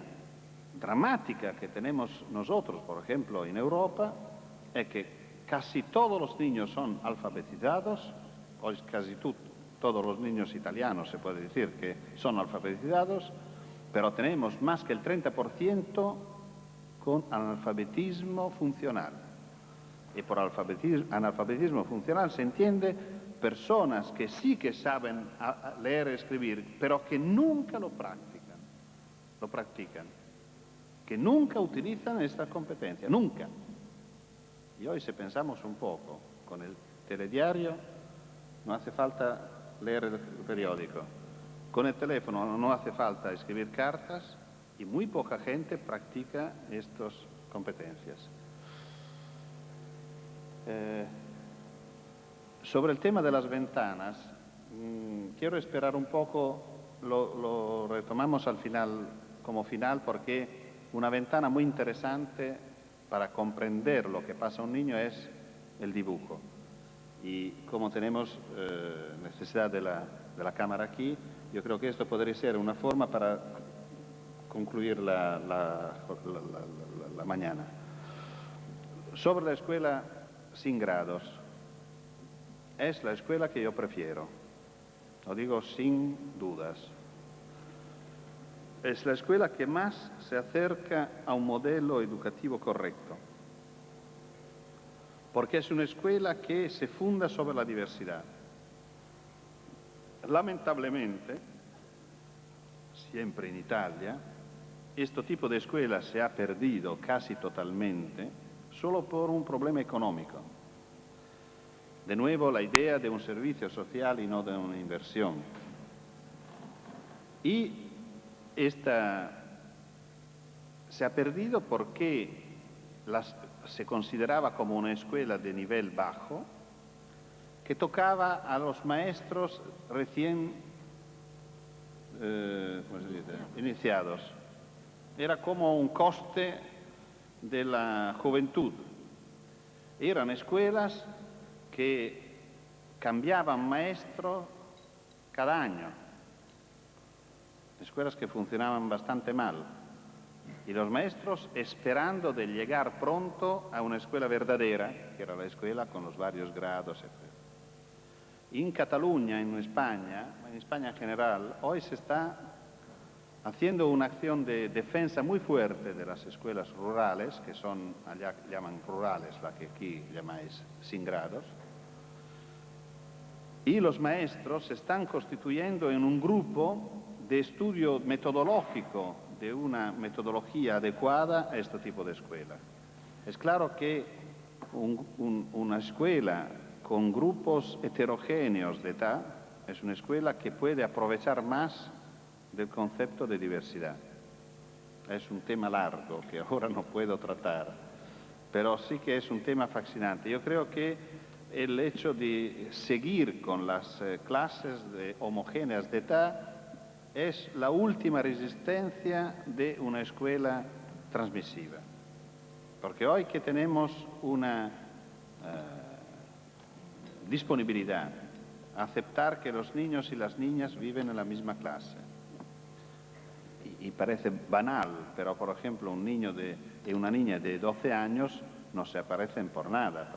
dramática que tenemos nosotros, por ejemplo, en Europa, es que casi todos los niños son alfabetizados, o casi todos los niños italianos se puede decir que son alfabetizados, pero tenemos más que el 30% con analfabetismo funcional. Y por analfabetismo funcional se entiende personas que sí que saben leer y escribir, pero que nunca lo practican, que nunca utilizan esta competencia, nunca. Y hoy, si pensamos un poco, con el telediario no hace falta leer el periódico, con el teléfono no hace falta escribir cartas y muy poca gente practica estas competencias. Sobre el tema de las ventanas, quiero esperar un poco, lo retomamos al final, como final, porque una ventana muy interesante para comprender lo que pasa a un niño es el dibujo. Y como tenemos necesidad de la cámara aquí, yo creo que esto podría ser una forma para concluir la mañana. Sobre la escuela sin grados, es la escuela que yo prefiero, lo digo sin dudas. Es la escuela que más se acerca a un modelo educativo correcto, porque es una escuela que se funda sobre la diversidad. Lamentablemente, siempre en Italia, este tipo de escuela se ha perdido casi totalmente solo por un problema económico. De nuevo, la idea de un servicio social y no de una inversión. Y esta se ha perdido porque se consideraba como una escuela de nivel bajo que tocaba a los maestros recién iniciados. Era como un coste de la juventud. Eran escuelas que cambiaban maestro cada año. Escuelas que funcionaban bastante mal. Y los maestros esperando de llegar pronto a una escuela verdadera, que era la escuela con los varios grados, etc. En Cataluña, en España en general, hoy se está haciendo una acción de defensa muy fuerte de las escuelas rurales, que son, allá llaman rurales, la que aquí llamáis sin grados, y los maestros se están constituyendo en un grupo de estudio metodológico, de una metodología adecuada a este tipo de escuela. Es claro que una escuela con grupos heterogéneos de edad es una escuela que puede aprovechar más del concepto de diversidad. Es un tema largo que ahora no puedo tratar, pero sí que es un tema fascinante. Yo creo que el hecho de seguir con las clases homogéneas de edad es la última resistencia de una escuela transmisiva. Porque hoy que tenemos una disponibilidad a aceptar que los niños y las niñas viven en la misma clase, y parece banal, pero por ejemplo un niño y una niña de 12 años no se aparecen por nada.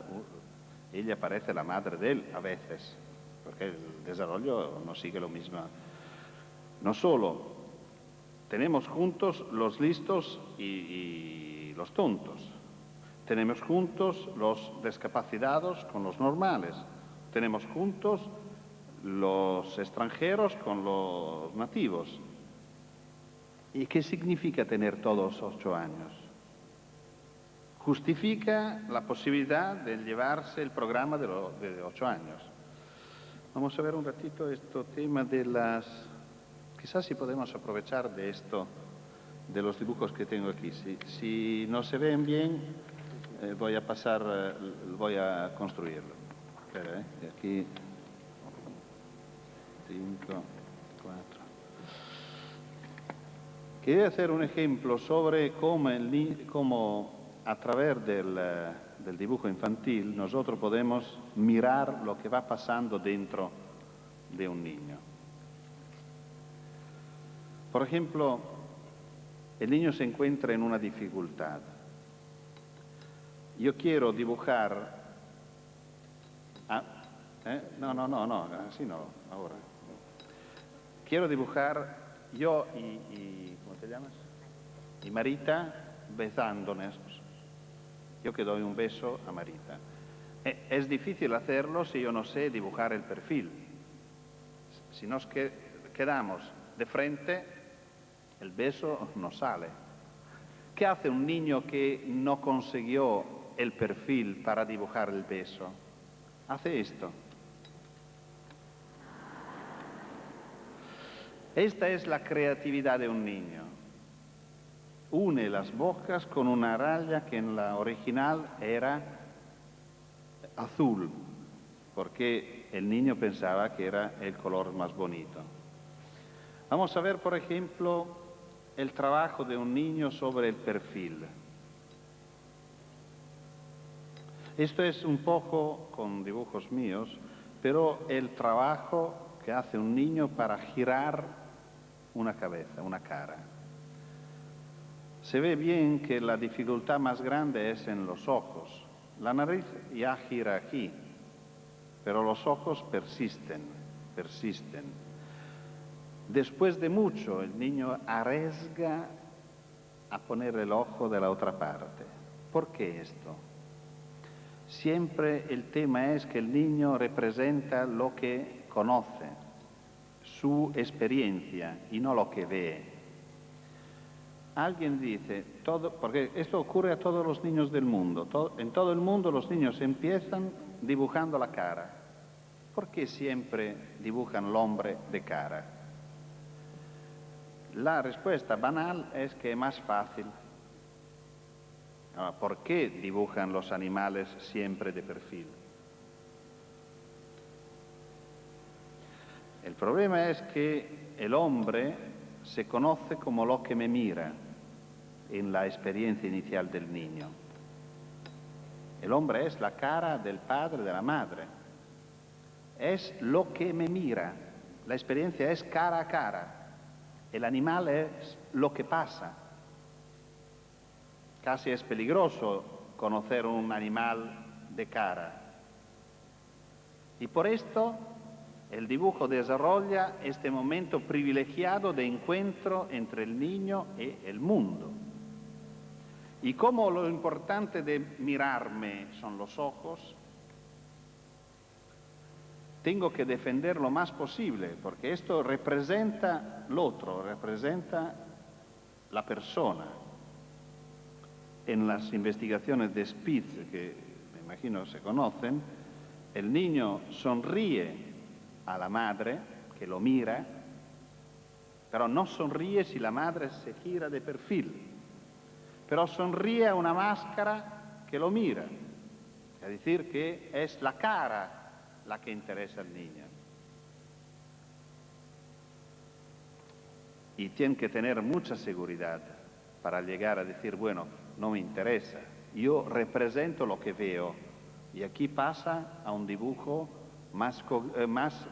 Ella parece la madre de él a veces, porque el desarrollo no sigue lo mismo. No solo tenemos juntos los listos y los tontos, Tenemos juntos los discapacitados con los normales. Tenemos juntos los extranjeros con los nativos. ¿Y qué significa tener todos 8 años? Justifica la posibilidad de llevarse el programa de 8 años. Vamos a ver un ratito este tema de las... Quizás si podemos aprovechar de esto, de los dibujos que tengo aquí. Si no se ven bien, voy a construirlo. Espera, aquí... 5, 4... Quería hacer un ejemplo sobre cómo a través del dibujo infantil nosotros podemos mirar lo que va pasando dentro de un niño. Por ejemplo, el niño se encuentra en una dificultad. Yo quiero dibujar... No, así no, ahora. Quiero dibujar yo y ¿cómo te llamas? Y Marita besándonos. Yo que doy un beso a Marita. Es difícil hacerlo si yo no sé dibujar el perfil. Si nos quedamos de frente, el beso no sale. ¿Qué hace un niño que no consiguió el perfil para dibujar el beso? Hace esto. Esta es la creatividad de un niño. Une las bocas con una raya que en la original era azul, porque el niño pensaba que era el color más bonito. Vamos a ver, por ejemplo, el trabajo de un niño sobre el perfil. Esto es un poco con dibujos míos, pero el trabajo que hace un niño para girar una cabeza, una cara. Se ve bien que la dificultad más grande es en los ojos. La nariz ya gira aquí, pero los ojos persisten. Después de mucho, el niño arriesga a poner el ojo de la otra parte. ¿Por qué esto? Siempre el tema es que el niño representa lo que conoce, su experiencia y no lo que ve. Alguien dice, porque esto ocurre a todos los niños del mundo, en todo el mundo los niños empiezan dibujando la cara. ¿Por qué siempre dibujan el hombre de cara? La respuesta banal es que es más fácil. Ahora, ¿por qué dibujan los animales siempre de perfil? El problema es que el hombre se conoce como lo que me mira en la experiencia inicial del niño. El hombre es la cara del padre, de la madre. Es lo que me mira. La experiencia es cara a cara. El animal es lo que pasa. Casi es peligroso conocer un animal de cara. Y por esto el dibujo desarrolla este momento privilegiado de encuentro entre el niño y el mundo. Y como lo importante de mirarme son los ojos, tengo que defender lo más posible, porque esto representa el otro, representa la persona. En las investigaciones de Spitz, que me imagino se conocen, el niño sonríe a la madre, que lo mira, pero no sonríe si la madre se gira de perfil, pero sonríe a una máscara que lo mira, es decir, que es la cara la que interesa al niño. Y tiene que tener mucha seguridad para llegar a decir, bueno, no me interesa, yo represento lo que veo, y aquí pasa a un dibujo más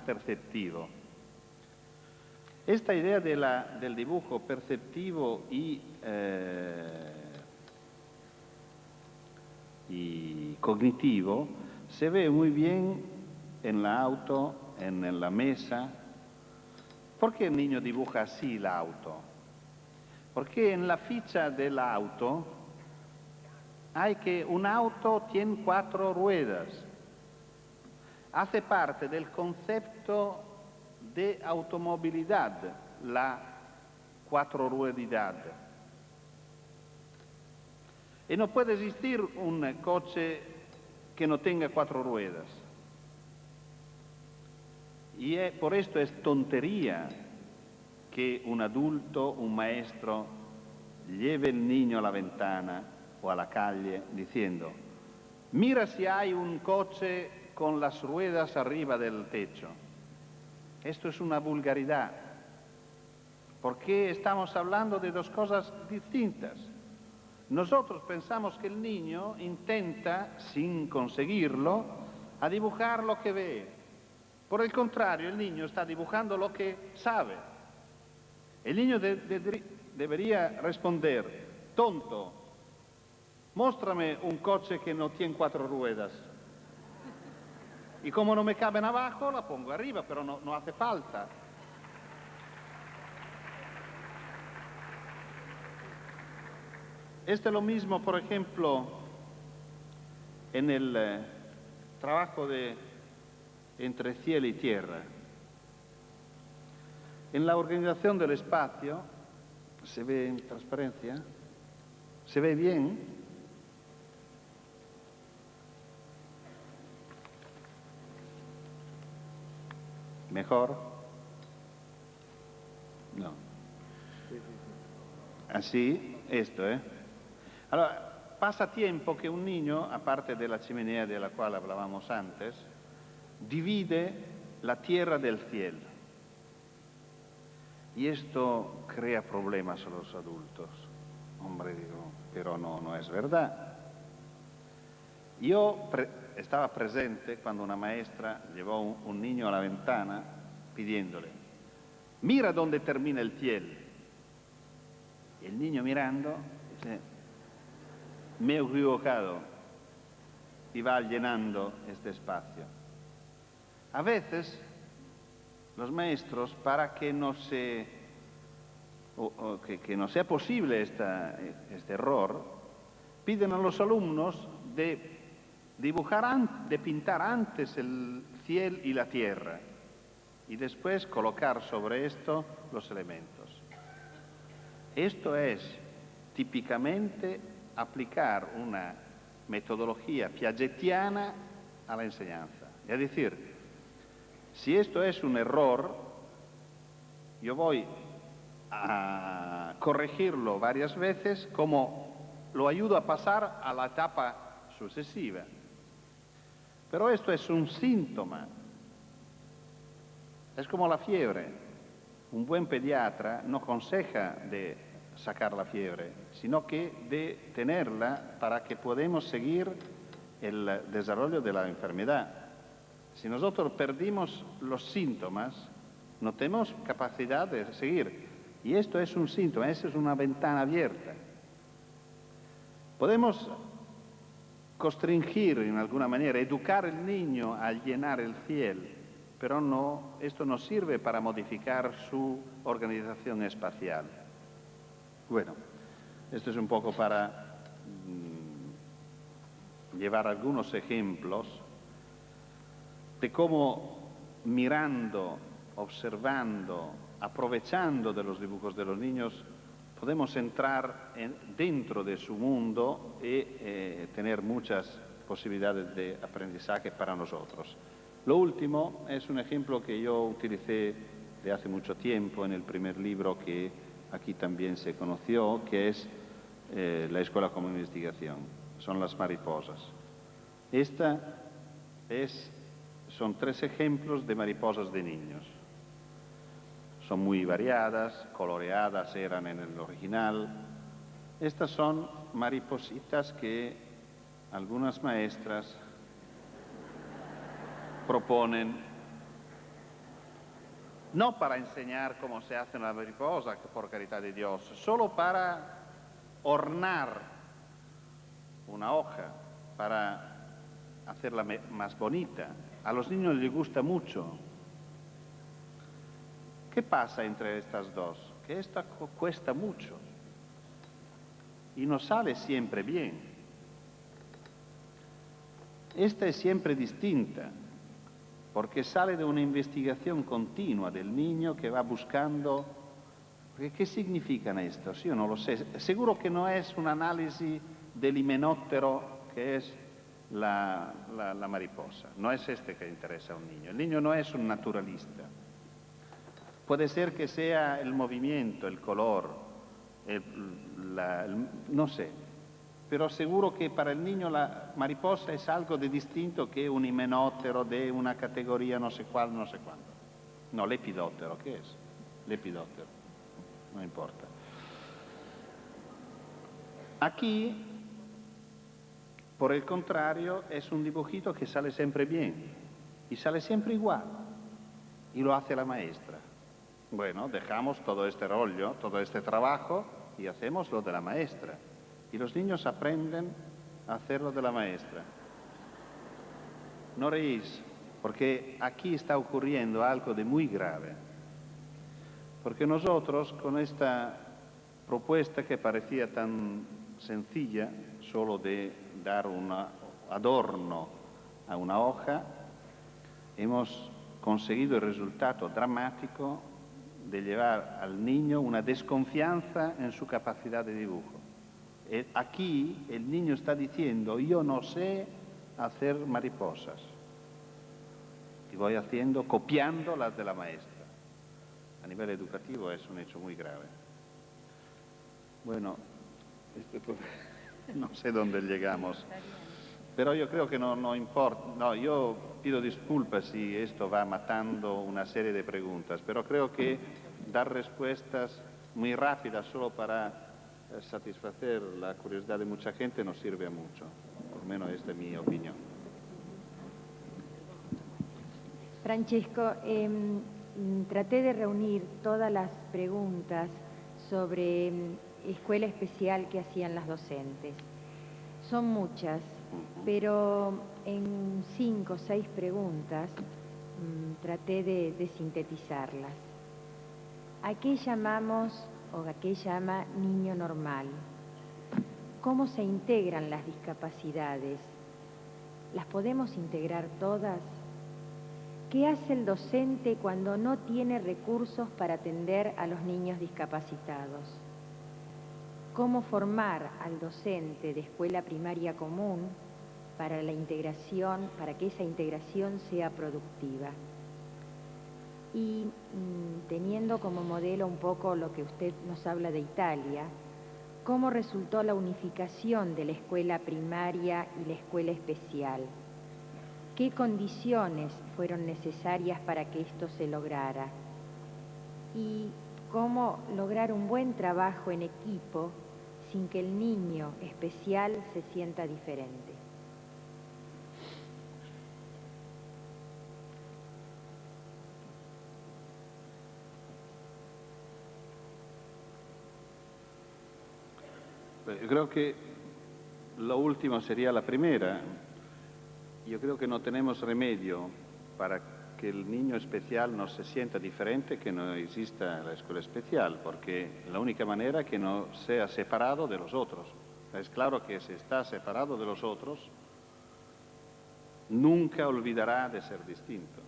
perceptivo. Esta idea del dibujo perceptivo y cognitivo se ve muy bien en la auto, en la mesa. ¿Por qué el niño dibuja así el auto? Porque en la ficha del auto hay que un auto tiene 4 ruedas. Hace parte del concepto de automovilidad, la cuatroruedidad. Y no puede existir un coche que no tenga 4 ruedas. Y por esto es tontería que un adulto, un maestro, lleve el niño a la ventana o a la calle diciendo: mira si hay un coche con las ruedas arriba del techo. Esto es una vulgaridad, porque estamos hablando de 2 cosas distintas. Nosotros pensamos que el niño intenta, sin conseguirlo, a dibujar lo que ve. Por el contrario, el niño está dibujando lo que sabe. El niño debería responder: tonto, móstrame un coche que no tiene 4 ruedas. Y como no me caben abajo, la pongo arriba, pero no hace falta. Esto es lo mismo, por ejemplo, en el trabajo de entre cielo y tierra. En la organización del espacio, ¿se ve en transparencia? ¿Se ve bien? ¿Mejor? No. Así, esto, ¿eh? Allora, pasa tiempo que un niño, aparte de la chimenea de la cual hablábamos antes, divide la tierra del cielo. Y esto crea problemas a los adultos. Hombre, digo, pero no es verdad. Yo estaba presente cuando una maestra llevó un niño a la ventana pidiéndole: mira dónde termina el cielo. Y el niño mirando dice: me he equivocado, y va llenando este espacio. A veces los maestros, para que no sea posible este error, piden a los alumnos de de pintar antes el cielo y la tierra y después colocar sobre esto los elementos. Esto es típicamente aplicar una metodología piagetiana a la enseñanza. Es decir, si esto es un error, yo voy a corregirlo varias veces, como lo ayudo a pasar a la etapa sucesiva. Pero esto es un síntoma. Es como la fiebre. Un buen pediatra no aconseja de sacar la fiebre, sino que de tenerla para que podamos seguir el desarrollo de la enfermedad. Si nosotros perdimos los síntomas, no tenemos capacidad de seguir. Y esto es un síntoma, esa es una ventana abierta. Podemos constringir en alguna manera, educar al niño a llenar el cielo, pero no, esto no sirve para modificar su organización espacial. Bueno, esto es un poco para llevar algunos ejemplos de cómo mirando, observando, aprovechando de los dibujos de los niños, podemos entrar dentro de su mundo y tener muchas posibilidades de aprendizaje para nosotros. Lo último es un ejemplo que yo utilicé de hace mucho tiempo en el primer libro que aquí también se conoció, que es La Escuela como Investigación. Son las mariposas. Son 3 ejemplos de mariposas de niños. Son muy variadas, coloreadas eran en el original. Estas son maripositas que algunas maestras proponen, no para enseñar cómo se hace una mariposa, por caridad de Dios, solo para ornar una hoja, para hacerla más bonita. A los niños les gusta mucho. ¿Qué pasa entre estas dos? Que esta cuesta mucho y no sale siempre bien. Esta es siempre distinta, porque sale de una investigación continua del niño que va buscando. ¿Qué significan estos? Yo no lo sé. Seguro que no es un análisis del himenóptero que es la mariposa. No es este que interesa a un niño. El niño no es un naturalista. Puede ser que sea el movimiento, el color, no sé. Pero seguro que para el niño la mariposa es algo de distinto que un himenóptero de una categoría no sé cuál, no sé cuándo. No, lepidóptero, ¿qué es? Lepidóptero, no importa. Aquí, por el contrario, es un dibujito que sale siempre bien y sale siempre igual y lo hace la maestra. Bueno, dejamos todo este rollo, todo este trabajo y hacemos lo de la maestra. Y los niños aprenden a hacer lo de la maestra. No reís, porque aquí está ocurriendo algo de muy grave. Porque nosotros, con esta propuesta que parecía tan sencilla, solo de dar un adorno a una hoja, hemos conseguido el resultado dramático de llevar al niño una desconfianza en su capacidad de dibujo. Aquí el niño está diciendo, yo no sé hacer mariposas. Y voy haciendo, copiando las de la maestra. A nivel educativo es un hecho muy grave. Bueno, no sé dónde llegamos. Pero yo creo que no importa. No, yo pido disculpas si esto va matando una serie de preguntas, pero creo que dar respuestas muy rápidas solo para satisfacer la curiosidad de mucha gente no sirve a mucho. Por lo menos esta es mi opinión. Francesco, traté de reunir todas las preguntas sobre escuela especial que hacían las docentes. Son muchas, pero en 5 o 6 preguntas traté de sintetizarlas. ¿A qué llamamos o a qué llama niño normal? ¿Cómo se integran las discapacidades? ¿Las podemos integrar todas? ¿Qué hace el docente cuando no tiene recursos para atender a los niños discapacitados? ¿Cómo formar al docente de escuela primaria común para la integración, para que esa integración sea productiva? Y teniendo como modelo un poco lo que usted nos habla de Italia, ¿cómo resultó la unificación de la escuela primaria y la escuela especial? ¿Qué condiciones fueron necesarias para que esto se lograra? Y cómo lograr un buen trabajo en equipo sin que el niño especial se sienta diferente. Yo creo que lo último sería la primera. Yo creo que no tenemos remedio para que el niño especial no se sienta diferente, que no exista la escuela especial, porque la única manera es que no sea separado de los otros. Es claro que si está separado de los otros, nunca olvidará de ser distinto.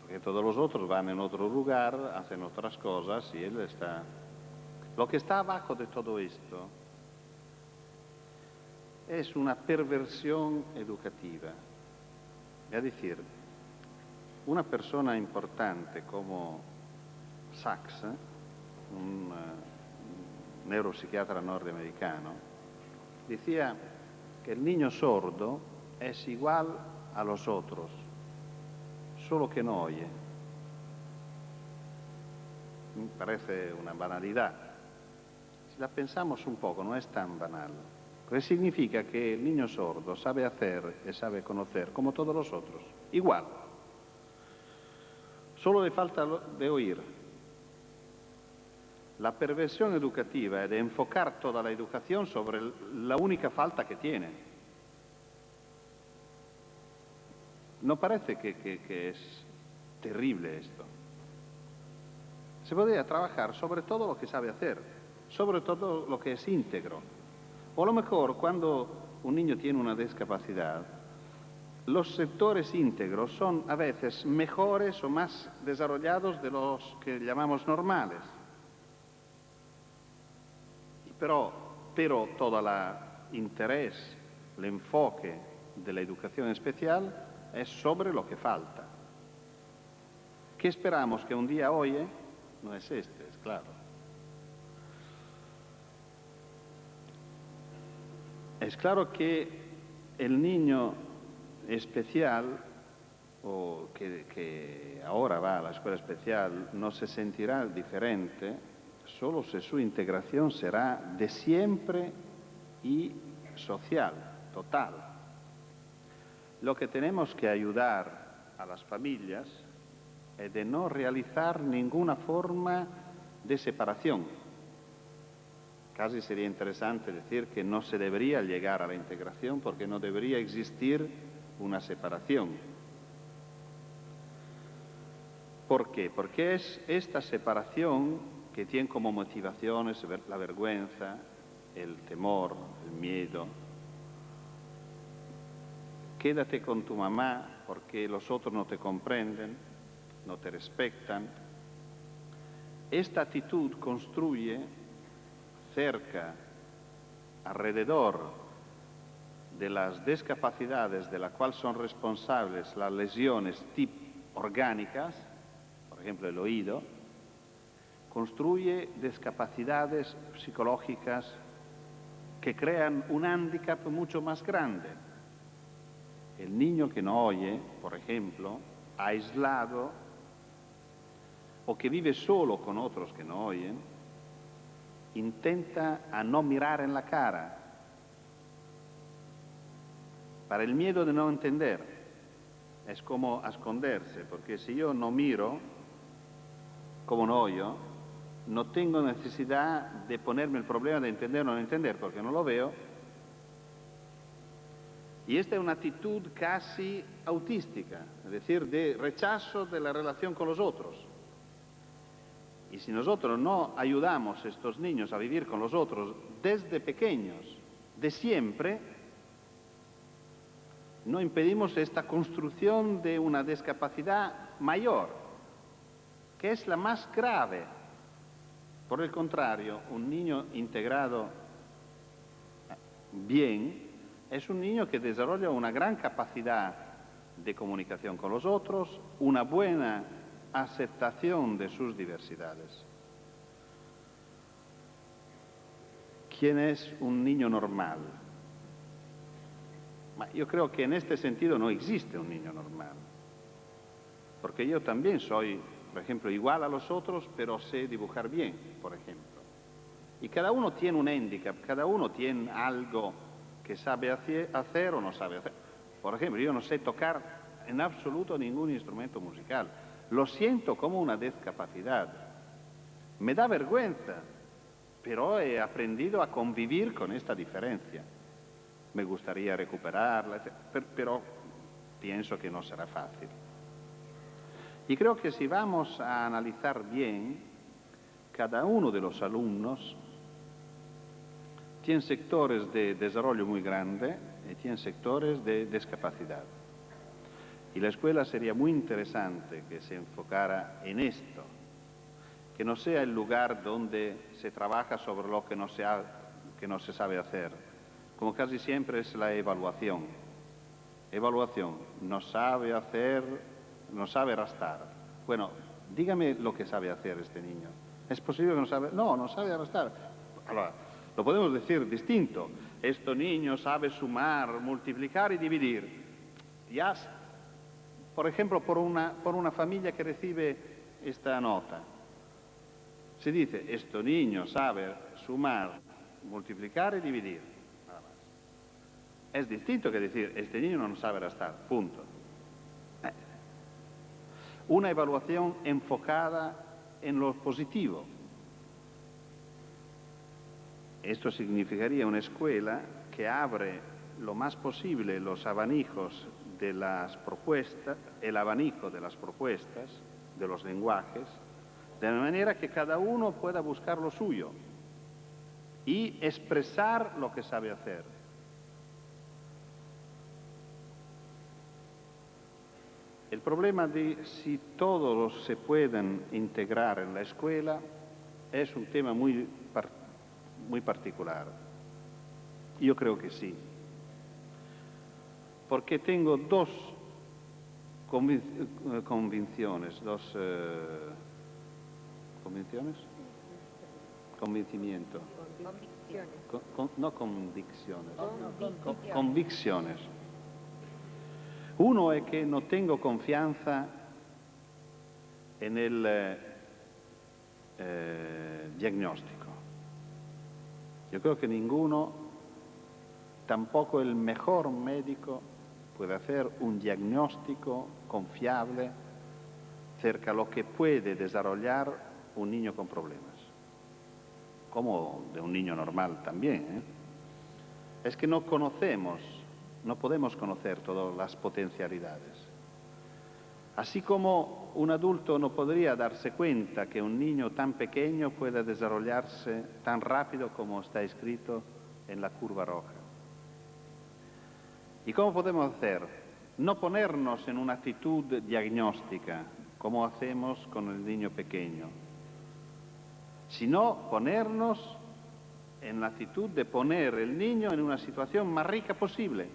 Porque todos los otros van en otro lugar, hacen otras cosas y él está... Lo que está abajo de todo esto es una perversión educativa. Es decir, una persona importante como Sachs, un neuropsiquiatra norteamericano, decía que el niño sordo es igual a los otros, solo que no oye. Me parece una banalidad. Si la pensamos un poco, no es tan banal. Porque significa que el niño sordo sabe hacer y sabe conocer como todos los otros, igual. Solo le falta de oír. La perversión educativa es de enfocar toda la educación sobre la única falta que tiene. ¿No parece que es terrible esto? Se podría trabajar sobre todo lo que sabe hacer, sobre todo lo que es íntegro. O a lo mejor cuando un niño tiene una discapacidad, los sectores íntegros son a veces mejores o más desarrollados de los que llamamos normales. Pero todo el interés, el enfoque de la educación especial es sobre lo que falta. ¿Qué esperamos que un día oye? No es este, es claro. Es claro que el niño especial, o que ahora va a la escuela especial, no se sentirá diferente solo si su integración será de siempre y social, total. Lo que tenemos que ayudar a las familias es de no realizar ninguna forma de separación. Casi sería interesante decir que no se debería llegar a la integración porque no debería existir una separación. ¿Por qué? Porque es esta separación que tiene como motivaciones la vergüenza, el temor, el miedo. Quédate con tu mamá porque los otros no te comprenden, no te respetan. Esta actitud construye cerca, alrededor de las discapacidades de las cuales son responsables las lesiones orgánicas, por ejemplo el oído, construye discapacidades psicológicas que crean un hándicap mucho más grande. El niño que no oye, por ejemplo, aislado, o que vive solo con otros que no oyen, intenta a no mirar en la cara, para el miedo de no entender. Es como esconderse, porque si yo no miro, como no oyo, no tengo necesidad de ponerme el problema de entender o no entender, porque no lo veo. Y esta es una actitud casi autística, es decir, de rechazo de la relación con los otros. Y si nosotros no ayudamos a estos niños a vivir con los otros desde pequeños, de siempre, no impedimos esta construcción de una discapacidad mayor, que es la más grave. Por el contrario, un niño integrado bien es un niño que desarrolla una gran capacidad de comunicación con los otros, una buena aceptación de sus diversidades. ¿Quién es un niño normal? Yo creo que en este sentido no existe un niño normal, porque yo también soy, por ejemplo, igual a los otros, pero sé dibujar bien, por ejemplo. Y cada uno tiene un hándicap, cada uno tiene algo que sabe hacer o no sabe hacer. Por ejemplo, yo no sé tocar en absoluto ningún instrumento musical. Lo siento como una discapacidad. Me da vergüenza, pero he aprendido a convivir con esta diferencia. Me gustaría recuperarla, pero pienso que no será fácil. Y creo que si vamos a analizar bien, cada uno de los alumnos tiene sectores de desarrollo muy grandes y tiene sectores de discapacidad. Y la escuela sería muy interesante que se enfocara en esto, que no sea el lugar donde se trabaja sobre lo que no se sabe hacer, como casi siempre es la evaluación. Evaluación, no sabe hacer, no sabe arrastrar. Bueno, dígame lo que sabe hacer este niño. ¿Es posible que no sabe? No, no sabe arrastrar. Ahora, lo podemos decir distinto. Este niño sabe sumar, multiplicar y dividir. Ya, por ejemplo, por una familia que recibe esta nota, se dice, este niño sabe sumar, multiplicar y dividir. Nada más. Es distinto que decir, este niño no sabe arrastrar, punto. Una evaluación enfocada en lo positivo. Esto significaría una escuela que abre lo más posible los abanicos de las propuestas, el abanico de las propuestas, de los lenguajes, de manera que cada uno pueda buscar lo suyo y expresar lo que sabe hacer. el problema de si todos se pueden integrar en la escuela es un tema muy particular. Yo creo que sí. Porque tengo dos convicciones, convencimiento. No convicciones. Convicciones. Uno es que no tengo confianza en el diagnóstico. Yo creo que ninguno, tampoco el mejor médico, puede hacer un diagnóstico confiable cerca de lo que puede desarrollar un niño con problemas, como de un niño normal también, ¿eh? Es que no conocemos, no podemos conocer todas las potencialidades. Así como un adulto no podría darse cuenta que un niño tan pequeño puede desarrollarse tan rápido como está escrito en la curva roja. ¿Y cómo podemos hacer? No ponernos en una actitud diagnóstica, como hacemos con el niño pequeño, sino ponernos en la actitud de poner el niño en una situación más rica posible,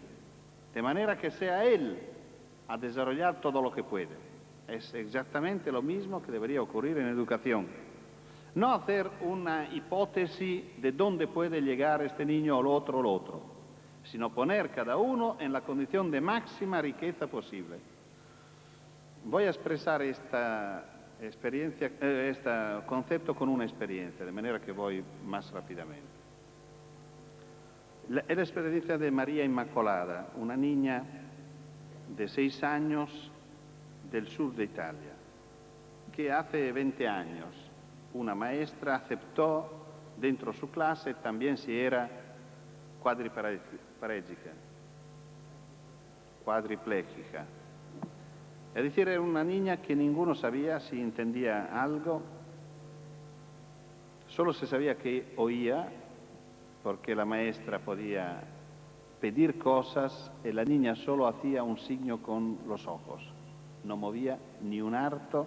de manera que sea él a desarrollar todo lo que puede. Es exactamente lo mismo que debería ocurrir en educación. No hacer una hipótesis de dónde puede llegar este niño o lo otro, sino poner cada uno en la condición de máxima riqueza posible. Voy a expresar este concepto con una experiencia, de manera que voy más rápidamente. Es la experiencia de María Inmacolada, una niña de 6 años del sur de Italia, que hace 20 años una maestra aceptó dentro de su clase también si era cuadripléjica. Es decir, era una niña que ninguno sabía si entendía algo, solo se sabía que oía, porque la maestra podía pedir cosas y la niña solo hacía un signo con los ojos. No movía ni un arto,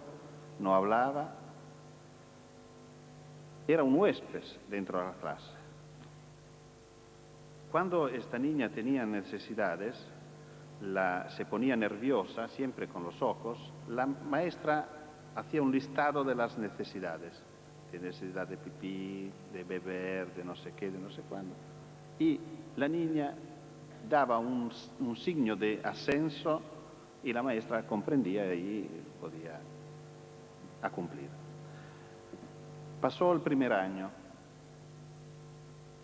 no hablaba. Era un huésped dentro de la clase. Cuando esta niña tenía necesidades, se ponía nerviosa, siempre con los ojos, la maestra hacía un listado de las necesidades. De necesidad de pipí, de beber, de no sé qué, de no sé cuándo. Y la niña daba un signo de ascenso y la maestra comprendía y podía cumplir. Pasó el primer año.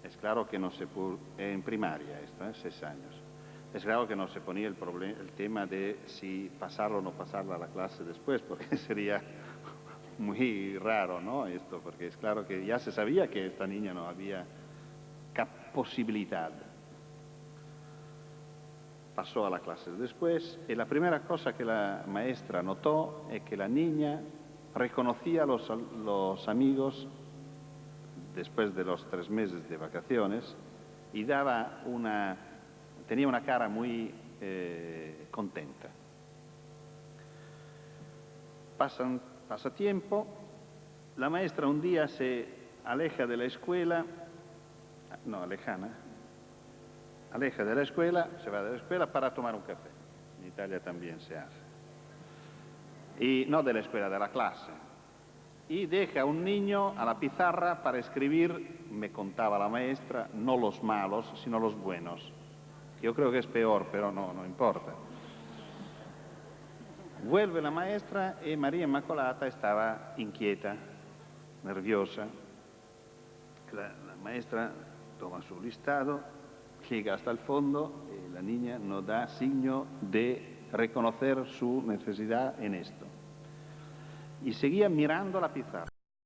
Es claro que no se pudo, en primaria esto, 6 años. Es claro que no se ponía el tema de si pasarlo o no pasarlo a la clase después, porque sería muy raro, ¿no? Esto, porque es claro que ya se sabía que esta niña no había posibilidad. Pasó a la clase después y la primera cosa que la maestra notó es que la niña reconocía a los amigos después de los 3 meses de vacaciones y tenía una cara muy contenta. Pasa tiempo, la maestra un día se aleja de la escuela, aleja de la escuela, se va de la escuela para tomar un café. En Italia también se hace. Y no de la escuela, de la clase. Y deja a un niño a la pizarra para escribir, me contaba la maestra, no los malos, sino los buenos. Yo creo que es peor, pero no importa. Vuelve la maestra y María Inmacolata estaba inquieta, nerviosa. La maestra toma su listado, llega hasta el fondo y la niña no da signo de reconocer su necesidad en esto. Y seguía mirando la pizarra.